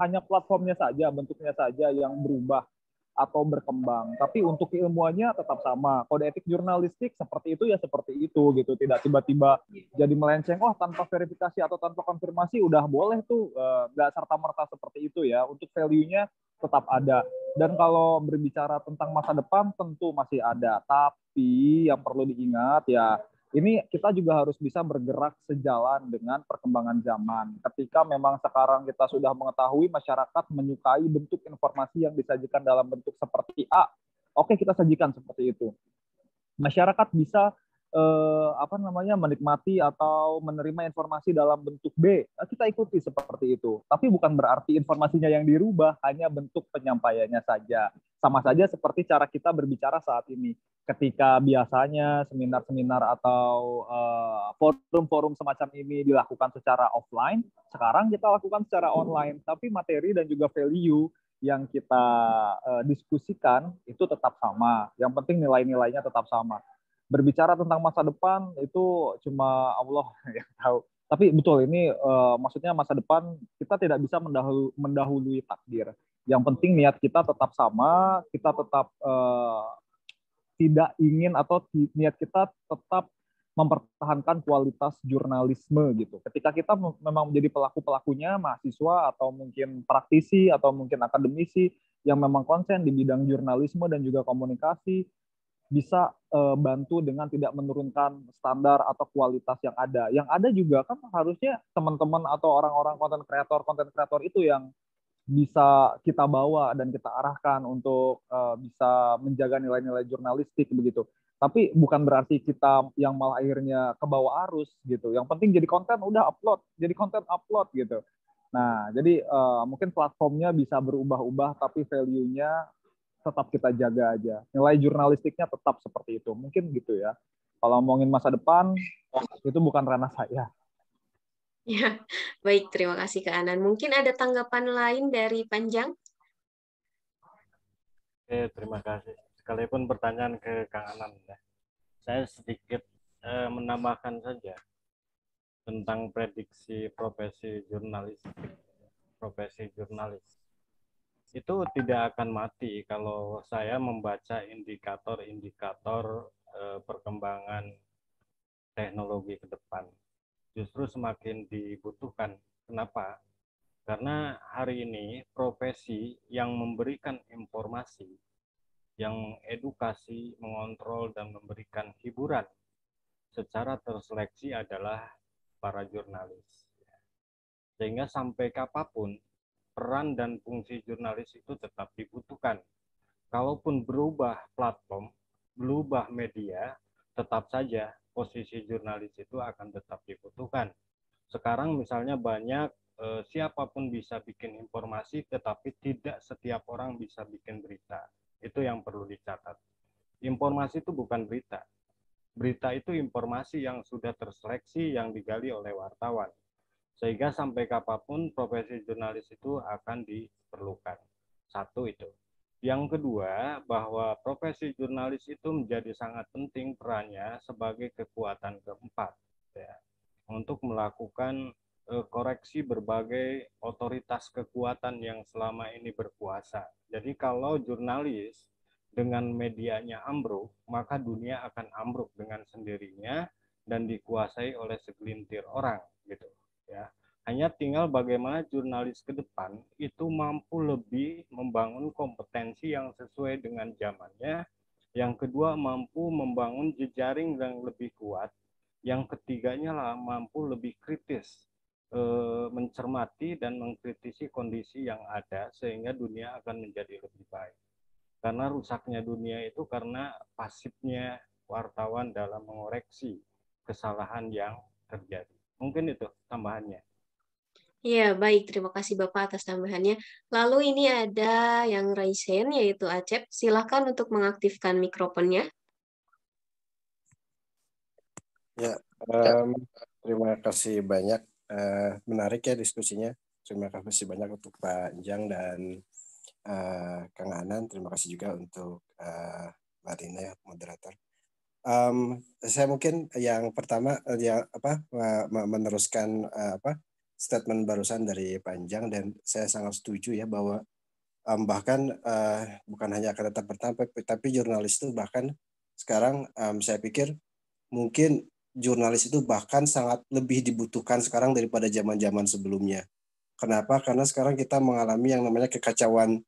Speaker 3: hanya platformnya saja, bentuknya saja yang berubah atau berkembang. Tapi untuk ilmuannya tetap sama. Kode etik jurnalistik seperti itu ya seperti itu gitu. Tidak tiba-tiba jadi melenceng, oh tanpa verifikasi atau tanpa konfirmasi udah boleh tuh. Nggak serta-merta seperti itu ya. Untuk value-nya tetap ada. Dan kalau berbicara tentang masa depan tentu masih ada. Tapi yang perlu diingat ya, ini kita juga harus bisa bergerak sejalan dengan perkembangan zaman. Ketika memang sekarang kita sudah mengetahui masyarakat menyukai bentuk informasi yang disajikan dalam bentuk seperti A, oke kita sajikan seperti itu. Masyarakat bisa menikmati atau menerima informasi dalam bentuk B, kita ikuti seperti itu. Tapi bukan berarti informasinya yang dirubah, hanya bentuk penyampaiannya saja. Sama saja seperti cara kita berbicara saat ini. Ketika biasanya seminar-seminar atau forum-forum semacam ini dilakukan secara offline, sekarang kita lakukan secara online. Tapi materi dan juga value yang kita diskusikan itu tetap sama. Yang penting nilai-nilainya tetap sama. Berbicara tentang masa depan itu cuma Allah yang tahu. Tapi betul ini maksudnya masa depan kita tidak bisa mendahului takdir. Yang penting niat kita tetap sama, kita tetap tidak ingin atau niat kita tetap mempertahankan kualitas jurnalisme gitu. Ketika kita memang menjadi pelaku-pelakunya, mahasiswa atau mungkin praktisi atau mungkin akademisi yang memang konsen di bidang jurnalisme dan juga komunikasi, bisa bantu dengan tidak menurunkan standar atau kualitas yang ada. Yang ada juga kan harusnya teman-teman atau orang-orang konten kreator itu yang bisa kita bawa dan kita arahkan untuk bisa menjaga nilai-nilai jurnalistik begitu. Tapi bukan berarti kita yang malah akhirnya ke bawah arus gitu. Yang penting jadi konten udah upload, jadi konten upload gitu. Nah, jadi mungkin platformnya bisa berubah-ubah tapi value-nya tetap kita jaga aja. Nilai jurnalistiknya tetap seperti itu. Mungkin gitu ya. Kalau ngomongin masa depan, itu bukan ranah saya.
Speaker 1: Ya, baik. Terima kasih Kak Anan. Mungkin ada tanggapan lain dari Panjang?
Speaker 2: Oke, terima kasih. Sekalipun pertanyaan ke Kang Anan, ya. Saya sedikit menambahkan saja tentang prediksi profesi jurnalis. itu tidak akan mati kalau saya membaca indikator-indikator perkembangan teknologi ke depan. Justru semakin dibutuhkan. Kenapa? Karena hari ini profesi yang memberikan informasi, yang edukasi, mengontrol, dan memberikan hiburan secara terseleksi adalah para jurnalis. Sehingga sampai kapanpun peran dan fungsi jurnalis itu tetap dibutuhkan. Kalaupun berubah platform, berubah media, tetap saja posisi jurnalis itu akan tetap dibutuhkan. Sekarang misalnya banyak siapapun bisa bikin informasi, tetapi tidak setiap orang bisa bikin berita. Itu yang perlu dicatat. Informasi itu bukan berita. Berita itu informasi yang sudah terseleksi, yang digali oleh wartawan. Sehingga sampai kapanpun profesi jurnalis itu akan diperlukan. Satu itu. Yang kedua, bahwa profesi jurnalis itu menjadi sangat penting perannya sebagai kekuatan keempat, ya, untuk melakukan koreksi berbagai otoritas kekuatan yang selama ini berkuasa. Jadi kalau jurnalis dengan medianya ambruk, maka dunia akan ambruk dengan sendirinya dan dikuasai oleh segelintir orang, gitu. Ya, hanya tinggal bagaimana jurnalis ke depan itu mampu lebih membangun kompetensi yang sesuai dengan zamannya. Yang kedua, mampu membangun jejaring yang lebih kuat. Yang ketiganya lah mampu lebih kritis, mencermati dan mengkritisi kondisi yang ada sehingga dunia akan menjadi lebih baik. Karena rusaknya dunia itu karena pasifnya wartawan dalam mengoreksi kesalahan yang terjadi. Mungkin itu tambahannya.
Speaker 1: Ya, baik. Terima kasih Bapak atas tambahannya. Lalu ini ada yang raise hand, yaitu Acep. Silakan untuk mengaktifkan mikrofonnya.
Speaker 4: Ya, terima kasih banyak. Menarik ya diskusinya. Terima kasih banyak untuk Pak Anjang dan Kang Anan. Terima kasih juga untuk Mbak Rina ya, moderator. Saya mungkin yang pertama meneruskan statement barusan dari Pak Anjang, dan saya sangat setuju ya bahwa bahkan bukan hanya akan tetap bertahan, tapi jurnalis itu bahkan sekarang saya pikir mungkin jurnalis itu bahkan sangat lebih dibutuhkan sekarang daripada zaman-zaman sebelumnya. Kenapa? Karena sekarang kita mengalami yang namanya kekacauan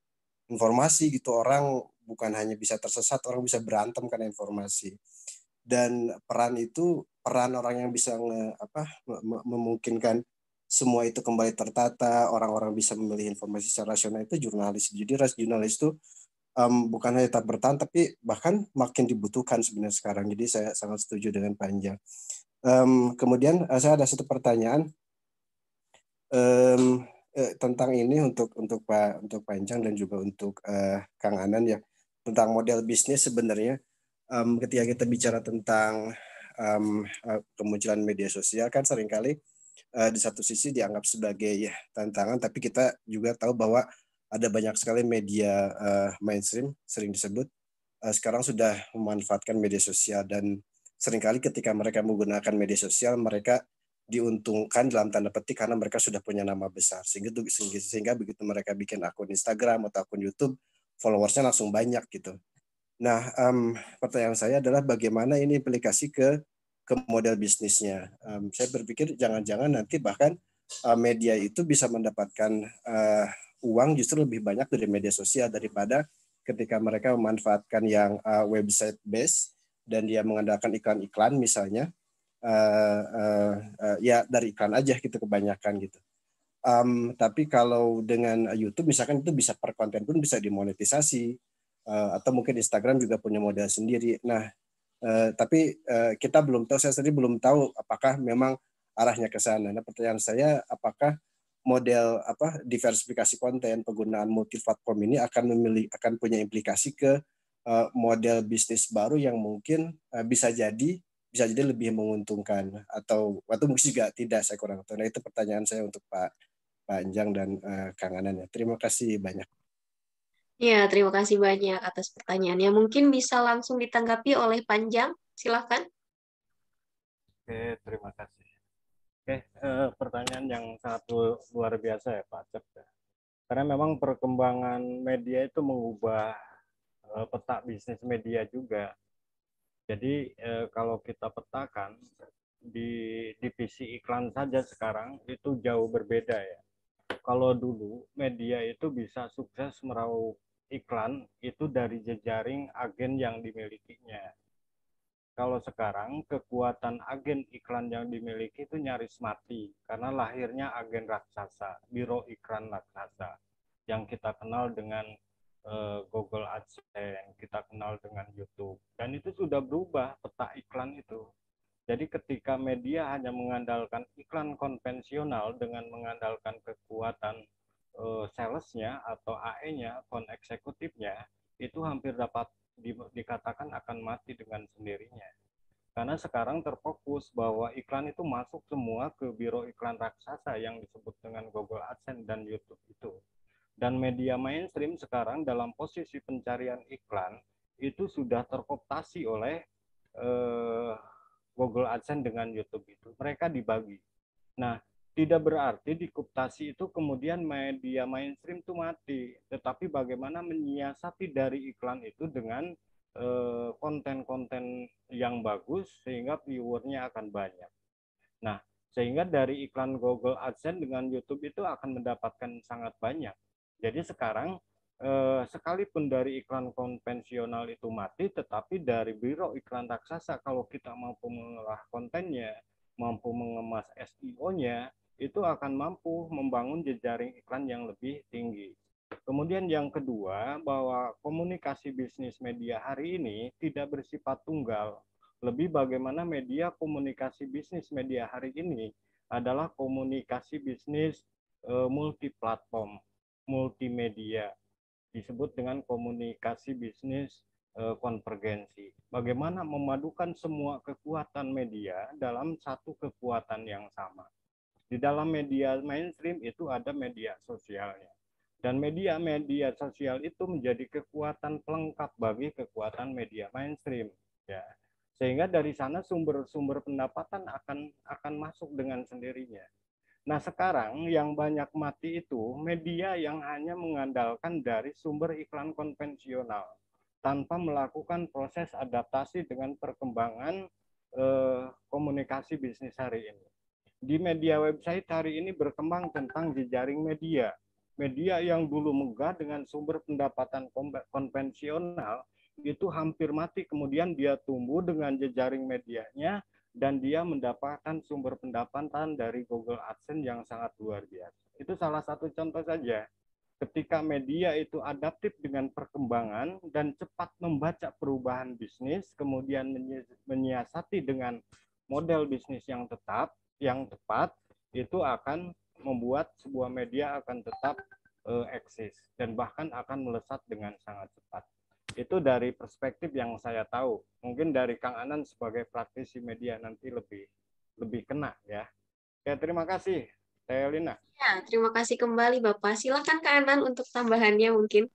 Speaker 4: informasi gitu. Orang bukan hanya bisa tersesat, orang bisa berantem karena informasi. Dan peran orang yang bisa memungkinkan semua itu kembali tertata, orang-orang bisa memilih informasi secara rasional, itu jurnalis. Jadi jurnalis itu bukan hanya tetap bertahan, tapi bahkan makin dibutuhkan sebenarnya sekarang. Jadi saya sangat setuju dengan Pak Anjang. Kemudian saya ada satu pertanyaan tentang ini untuk Pak Anjang dan juga untuk Kang Anan ya, tentang model bisnis sebenarnya. Ketika kita bicara tentang kemunculan media sosial kan seringkali di satu sisi dianggap sebagai ya, tantangan, tapi kita juga tahu bahwa ada banyak sekali media mainstream, sering disebut, sekarang sudah memanfaatkan media sosial, dan seringkali ketika mereka menggunakan media sosial, mereka diuntungkan dalam tanda petik karena mereka sudah punya nama besar. Sehingga begitu mereka bikin akun Instagram atau akun YouTube, followersnya langsung banyak gitu. Nah, pertanyaan saya adalah bagaimana ini implikasi ke model bisnisnya. Saya berpikir jangan-jangan nanti bahkan media itu bisa mendapatkan uang justru lebih banyak dari media sosial daripada ketika mereka memanfaatkan yang website base dan dia mengandalkan iklan-iklan misalnya, ya dari iklan aja gitu kebanyakan gitu. Tapi kalau dengan YouTube misalkan itu bisa per konten pun bisa dimonetisasi, atau mungkin Instagram juga punya modal sendiri. Nah, tapi kita belum tahu, saya sendiri belum tahu apakah memang arahnya ke sana. Nah, pertanyaan saya, apakah model diversifikasi konten, penggunaan multi platform ini akan punya implikasi ke model bisnis baru yang mungkin bisa jadi lebih menguntungkan, atau mungkin juga tidak, saya kurang tahu. Nah, itu pertanyaan saya untuk Pak Anjang dan Kang Anan ya. Terima kasih banyak.
Speaker 1: Ya, terima kasih banyak atas pertanyaannya. Mungkin bisa langsung ditanggapi oleh Panjang. Silakan.
Speaker 2: Oke, terima kasih. Oke, pertanyaan yang sangat luar biasa ya Pak Acep. Karena memang perkembangan media itu mengubah peta bisnis media juga. Jadi kalau kita petakan di divisi iklan saja sekarang itu jauh berbeda ya. Kalau dulu media itu bisa sukses meraup iklan itu dari jejaring agen yang dimilikinya. Kalau sekarang kekuatan agen iklan yang dimiliki itu nyaris mati karena lahirnya agen raksasa, biro iklan raksasa yang kita kenal dengan Google AdSense, kita kenal dengan YouTube, dan itu sudah berubah peta iklan itu. Jadi ketika media hanya mengandalkan iklan konvensional dengan mengandalkan kekuatan salesnya atau AE-nya, account eksekutifnya, itu hampir dapat dikatakan akan mati dengan sendirinya. Karena sekarang terfokus bahwa iklan itu masuk semua ke biro iklan raksasa yang disebut dengan Google AdSense dan YouTube itu. Dan media mainstream sekarang dalam posisi pencarian iklan itu sudah terkooptasi oleh Google AdSense dengan YouTube itu. Mereka dibagi. Nah, tidak berarti di kooptasi itu kemudian media mainstream itu mati, tetapi bagaimana menyiasati dari iklan itu dengan konten-konten yang bagus sehingga viewernya akan banyak. Nah, sehingga dari iklan Google AdSense dengan YouTube itu akan mendapatkan sangat banyak. Jadi sekarang sekalipun dari iklan konvensional itu mati, tetapi dari biro iklan raksasa kalau kita mampu mengolah kontennya, mampu mengemas SEO-nya, itu akan mampu membangun jejaring iklan yang lebih tinggi. Kemudian yang kedua, bahwa komunikasi bisnis media hari ini tidak bersifat tunggal. Lebih bagaimana media komunikasi bisnis media hari ini adalah komunikasi bisnis multiplatform, multimedia. Disebut dengan komunikasi bisnis konvergensi. Bagaimana memadukan semua kekuatan media dalam satu kekuatan yang sama. Di dalam media mainstream itu ada media sosialnya. Dan media-media sosial itu menjadi kekuatan pelengkap bagi kekuatan media mainstream. Ya. Sehingga dari sana sumber-sumber pendapatan akan masuk dengan sendirinya. Nah sekarang yang banyak mati itu media yang hanya mengandalkan dari sumber iklan konvensional tanpa melakukan proses adaptasi dengan perkembangan komunikasi bisnis hari ini. Di media website hari ini berkembang tentang jejaring media. Media yang dulu megah dengan sumber pendapatan konvensional itu hampir mati, kemudian dia tumbuh dengan jejaring medianya dan dia mendapatkan sumber pendapatan dari Google AdSense yang sangat luar biasa. Itu salah satu contoh saja. Ketika media itu adaptif dengan perkembangan dan cepat membaca perubahan bisnis, kemudian menyiasati dengan model bisnis yang tepat, itu akan membuat sebuah media akan tetap eksis dan bahkan akan melesat dengan sangat cepat. Itu dari perspektif yang saya tahu. Mungkin dari Kang Anan sebagai praktisi media nanti lebih kena ya. Oke, terima kasih, Teh Lina.
Speaker 1: Ya, terima kasih kembali Bapak. Silakan Kak Anan untuk tambahannya mungkin.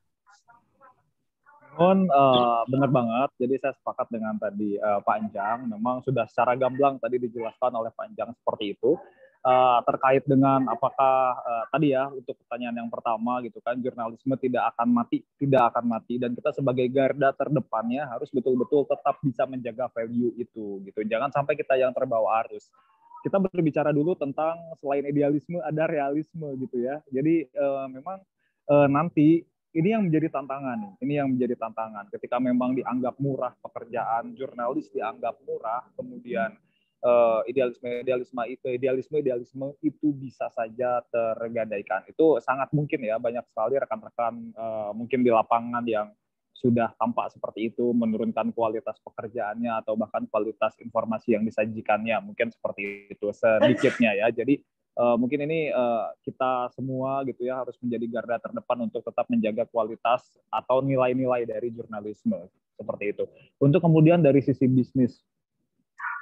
Speaker 3: Benar banget. Jadi saya sepakat dengan tadi Pak Anjang. Memang sudah secara gamblang tadi dijelaskan oleh Pak Anjang seperti itu. Terkait dengan apakah tadi ya untuk pertanyaan yang pertama gitu kan, jurnalisme tidak akan mati dan kita sebagai garda terdepannya harus betul-betul tetap bisa menjaga value itu gitu. Jangan sampai kita yang terbawa arus. Kita berbicara dulu tentang selain idealisme ada realisme gitu ya. Jadi memang nanti ini yang menjadi tantangan. Ini yang menjadi tantangan. Ketika memang dianggap murah pekerjaan jurnalis, dianggap murah, kemudian idealisme itu bisa saja tergadaikan. Itu sangat mungkin ya, banyak sekali rekan-rekan mungkin di lapangan yang sudah tampak seperti itu, menurunkan kualitas pekerjaannya atau bahkan kualitas informasi yang disajikannya, mungkin seperti itu sedikitnya ya. Jadi mungkin ini kita semua gitu ya harus menjadi garda terdepan untuk tetap menjaga kualitas atau nilai-nilai dari jurnalisme seperti itu. Untuk kemudian dari sisi bisnis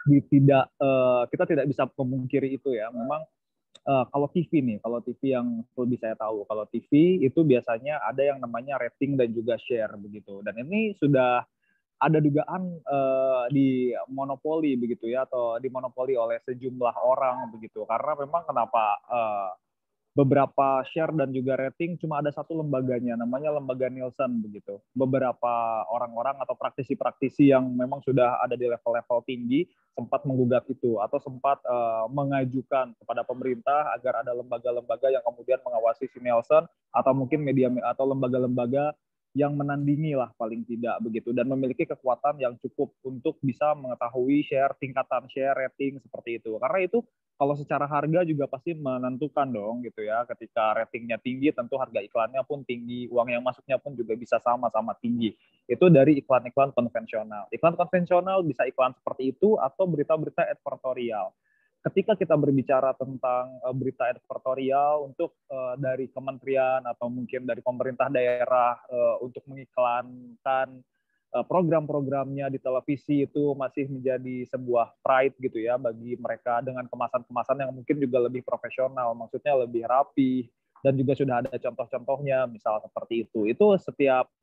Speaker 3: kita tidak bisa memungkiri itu ya. Memang kalau TV yang lebih saya tahu, kalau TV itu biasanya ada yang namanya rating dan juga share begitu. Dan ini sudah ada dugaan di monopoli begitu ya, atau dimonopoli oleh sejumlah orang begitu. Karena memang kenapa beberapa share dan juga rating cuma ada satu lembaganya, namanya lembaga Nielsen begitu. Beberapa orang-orang atau praktisi-praktisi yang memang sudah ada di level-level tinggi sempat menggugat itu atau sempat mengajukan kepada pemerintah agar ada lembaga-lembaga yang kemudian mengawasi si Nielsen atau mungkin media atau lembaga-lembaga yang menandingi lah paling tidak begitu dan memiliki kekuatan yang cukup untuk bisa mengetahui share, tingkatan share, rating seperti itu. Karena itu kalau secara harga juga pasti menentukan dong gitu ya. Ketika ratingnya tinggi tentu harga iklannya pun tinggi, uang yang masuknya pun juga bisa sama-sama tinggi. Itu dari iklan-iklan konvensional. Iklan konvensional bisa iklan seperti itu atau berita-berita advertorial. Ketika kita berbicara tentang berita advertorial untuk dari kementerian atau mungkin dari pemerintah daerah untuk mengiklankan program-programnya di televisi itu masih menjadi sebuah pride gitu ya bagi mereka dengan kemasan-kemasan yang mungkin juga lebih profesional, maksudnya lebih rapi dan juga sudah ada contoh-contohnya misal seperti itu. Itu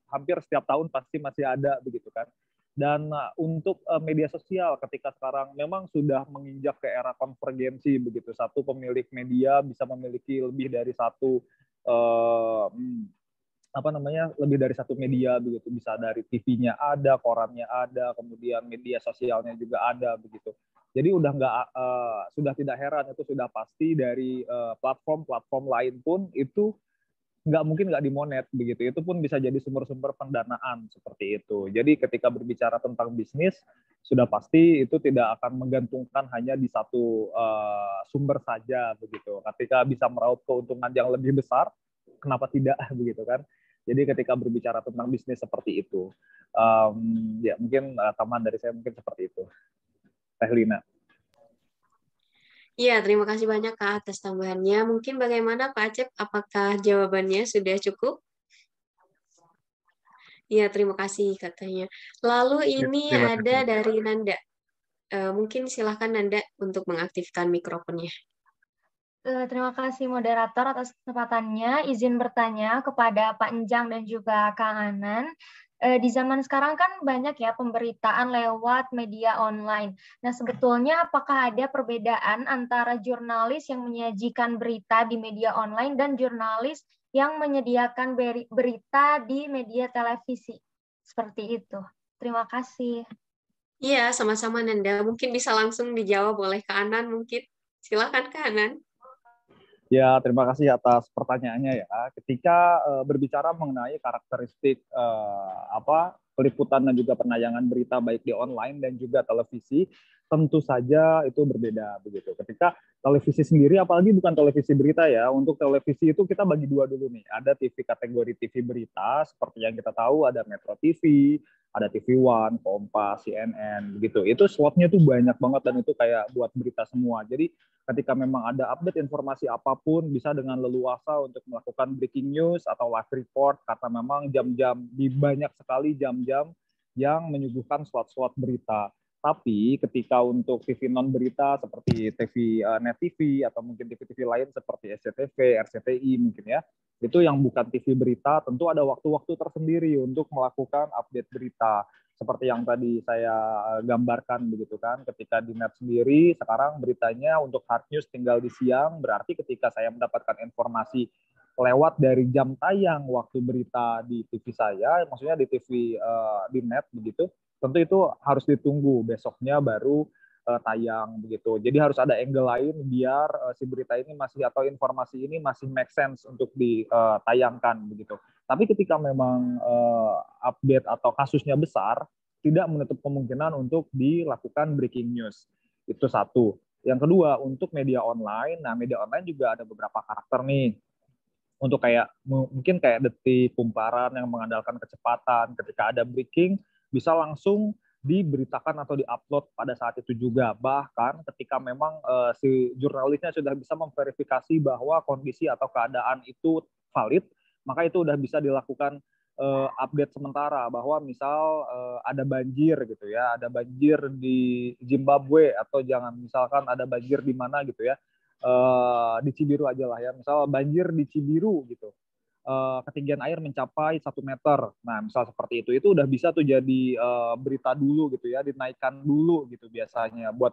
Speaker 3: hampir setiap tahun pasti masih ada begitu kan. Dan untuk media sosial ketika sekarang memang sudah menginjak ke era konvergensi begitu, satu pemilik media bisa memiliki lebih dari satu lebih dari satu media begitu, bisa dari TV-nya ada, korannya ada, kemudian media sosialnya juga ada begitu. Jadi sudah tidak heran, itu sudah pasti dari platform-platform lain pun itu nggak dimonet begitu. Itu pun bisa jadi sumber-sumber pendanaan seperti itu. Jadi ketika berbicara tentang bisnis sudah pasti itu tidak akan menggantungkan hanya di satu sumber saja begitu. Ketika bisa meraup keuntungan yang lebih besar, kenapa tidak begitu kan? Jadi ketika berbicara tentang bisnis seperti itu, ya mungkin tambahan dari saya mungkin seperti itu. Teh Lina.
Speaker 1: Iya, terima kasih banyak Kak atas tambahannya. Mungkin bagaimana Pak Acep, apakah jawabannya sudah cukup? Iya, terima kasih katanya. Lalu ini
Speaker 3: Terima
Speaker 1: ada
Speaker 3: kasih.
Speaker 1: dari Nanda. Mungkin silahkan Nanda untuk mengaktifkan mikrofonnya.
Speaker 5: Terima kasih moderator atas kesempatannya. Izin bertanya kepada Pak Enjang dan juga Kang Anan. Di zaman sekarang kan banyak ya pemberitaan lewat media online. Nah, sebetulnya apakah ada perbedaan antara jurnalis yang menyajikan berita di media online dan jurnalis yang menyediakan berita di media televisi? Seperti itu. Terima kasih.
Speaker 1: Iya, sama-sama Nanda. Mungkin bisa langsung dijawab oleh Kak Anan mungkin. Silakan Kak Anan.
Speaker 3: Ya, terima kasih atas pertanyaannya ya. Ketika berbicara mengenai karakteristik peliputan dan juga penayangan berita baik di online dan juga televisi, tentu saja itu berbeda begitu. Ketika televisi sendiri, apalagi bukan televisi berita ya, untuk televisi itu kita bagi dua dulu nih. Ada TV kategori TV berita, seperti yang kita tahu ada Metro TV, ada TV One, Kompas, CNN, begitu. Itu slotnya tuh banyak banget dan itu kayak buat berita semua. Jadi ketika memang ada update informasi apapun bisa dengan leluasa untuk melakukan breaking news atau live report karena memang jam-jam banyak sekali jam-jam yang menyuguhkan slot-slot berita. Tapi ketika untuk TV non berita seperti TV Net TV atau mungkin TV-TV lain seperti SCTV, RCTI mungkin ya, itu yang bukan TV berita tentu ada waktu-waktu tersendiri untuk melakukan update berita. Seperti yang tadi saya gambarkan begitu kan, ketika di net sendiri sekarang beritanya untuk hard news tinggal di siang, berarti ketika saya mendapatkan informasi lewat dari jam tayang waktu berita di TV saya, maksudnya di TV di net begitu, tentu itu harus ditunggu besoknya baru tayang begitu. Jadi harus ada angle lain biar si berita ini masih atau informasi ini masih make sense untuk ditayangkan begitu. Tapi ketika memang update atau kasusnya besar, tidak menutup kemungkinan untuk dilakukan breaking news. Itu satu. Yang kedua, untuk media online, nah media online juga ada beberapa karakter nih. Untuk kayak mungkin kayak Detik, Kumparan yang mengandalkan kecepatan, ketika ada breaking bisa langsung diberitakan atau diupload pada saat itu juga. Bahkan ketika memang si jurnalisnya sudah bisa memverifikasi bahwa kondisi atau keadaan itu valid, maka itu udah bisa dilakukan update sementara bahwa misal ada banjir gitu ya, ada banjir di Zimbabwe atau jangan misalkan ada banjir di mana gitu ya, di Cibiru aja lah ya, misal banjir di Cibiru gitu. ketinggian air mencapai 1 meter. Nah, misal seperti itu udah bisa tuh jadi berita dulu gitu ya, dinaikkan dulu gitu biasanya buat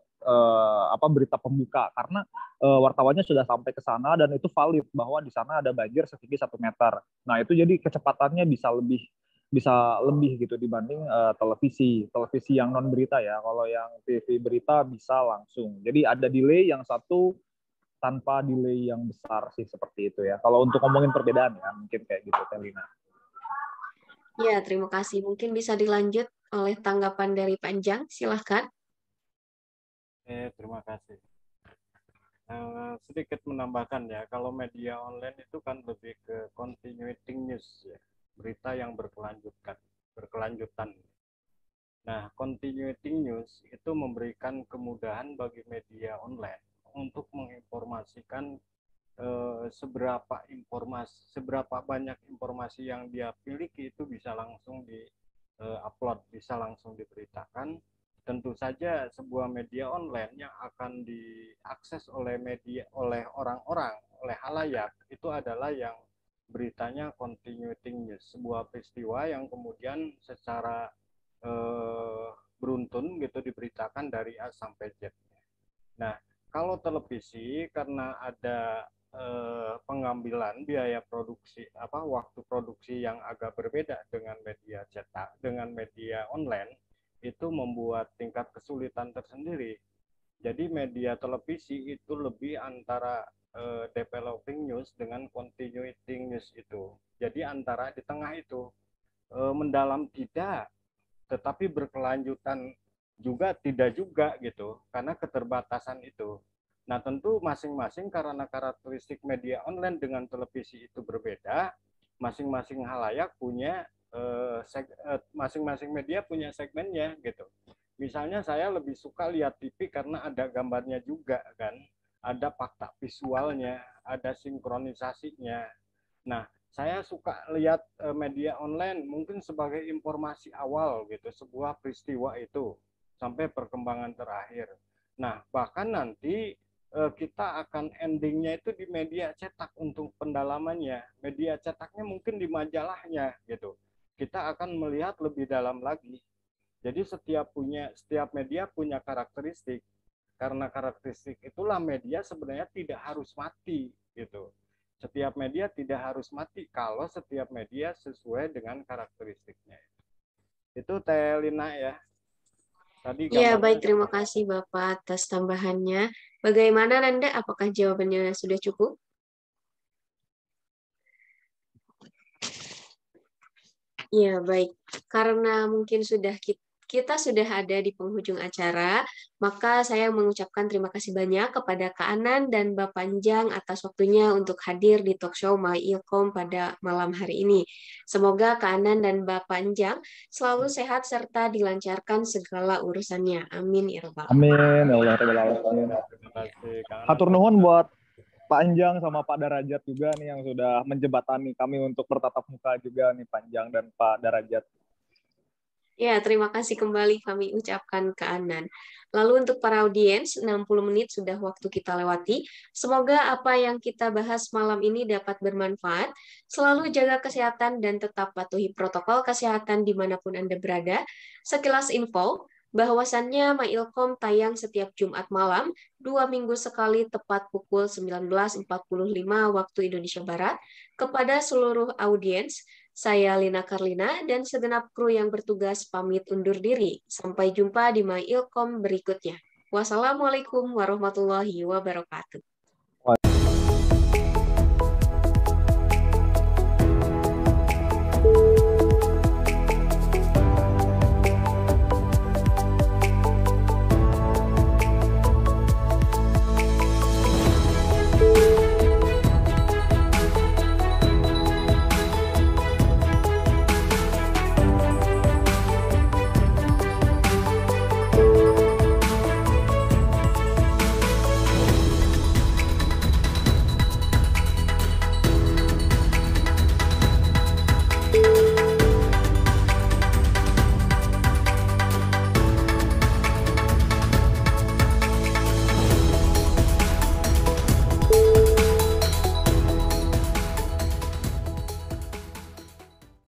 Speaker 3: berita pembuka, karena wartawannya sudah sampai ke sana dan itu valid bahwa di sana ada banjir setinggi 1 meter. Nah, itu jadi kecepatannya bisa lebih gitu dibanding televisi yang non berita ya. Kalau yang TV berita bisa langsung. Jadi ada delay, yang satu tanpa delay yang besar sih, seperti itu ya. Kalau untuk ngomongin perbedaan ya, mungkin kayak gitu, Telina.
Speaker 1: Ya, terima kasih. Mungkin bisa dilanjut oleh tanggapan dari Pak Enjang. Silahkan.
Speaker 2: Terima kasih. Sedikit menambahkan ya, kalau media online itu kan lebih ke continuity news ya, berita yang berkelanjutan. Nah, continuity news itu memberikan kemudahan bagi media online untuk menginformasikan seberapa banyak informasi yang dia miliki itu bisa langsung di-upload, bisa langsung diberitakan. Tentu saja sebuah media online yang akan diakses oleh orang-orang, oleh halayak, itu adalah yang beritanya continuity news, sebuah peristiwa yang kemudian secara beruntun gitu diberitakan dari A sampai Z. Nah, kalau televisi karena ada pengambilan biaya produksi waktu produksi yang agak berbeda dengan media cetak, dengan media online, itu membuat tingkat kesulitan tersendiri. Jadi media televisi itu lebih antara developing news dengan continuity news itu. Jadi antara di tengah itu, mendalam tidak, tetapi berkelanjutan juga tidak juga gitu, karena keterbatasan itu. Nah, tentu masing-masing karena karakteristik media online dengan televisi itu berbeda, masing-masing halayak punya masing-masing media punya segmennya gitu. Misalnya saya lebih suka lihat TV karena ada gambarnya juga kan, ada fakta visualnya, ada sinkronisasinya. Nah, saya suka lihat media online mungkin sebagai informasi awal gitu, sebuah peristiwa itu sampai perkembangan terakhir. Nah, bahkan nanti kita akan endingnya itu di media cetak untuk pendalamannya. Media cetaknya mungkin di majalahnya gitu. Kita akan melihat lebih dalam lagi. Jadi setiap media punya karakteristik. Karena karakteristik itulah media sebenarnya tidak harus mati gitu. Setiap media tidak harus mati kalau setiap media sesuai dengan karakteristiknya. Itu Telina ya. Tadi
Speaker 1: Ya, baik. Terima kasih Bapak atas tambahannya. Bagaimana Nanda? Apakah jawabannya sudah cukup? Ya, baik. Karena mungkin kita sudah ada di penghujung acara, maka saya mengucapkan terima kasih banyak kepada Kak Anan dan Bapak Anjang atas waktunya untuk hadir di talk show My Ilkom pada malam hari ini. Semoga Kak Anan dan Bapak Anjang selalu sehat serta dilancarkan segala urusannya. Amin ya rabbal
Speaker 3: alamin. Amin ya Allah rabbal alamin.
Speaker 2: Terima kasih.
Speaker 3: Hatur nuhun buat Pak Anjang sama Pak Darajat juga nih yang sudah menjembatani kami untuk bertatap muka juga nih, Pak Anjang dan Pak Darajat.
Speaker 1: Ya, terima kasih kembali kami ucapkan ke Anan. Lalu untuk para audiens, 60 menit sudah waktu kita lewati. Semoga apa yang kita bahas malam ini dapat bermanfaat. Selalu jaga kesehatan dan tetap patuhi protokol kesehatan dimanapun Anda berada. Sekilas info, bahwasannya Mailkom tayang setiap Jumat malam, 2 minggu sekali tepat pukul 19.45 waktu Indonesia Barat. Kepada seluruh audiens, saya Lina Karlina dan segenap kru yang bertugas pamit undur diri. Sampai jumpa di My Ilkom berikutnya. Wassalamualaikum warahmatullahi wabarakatuh.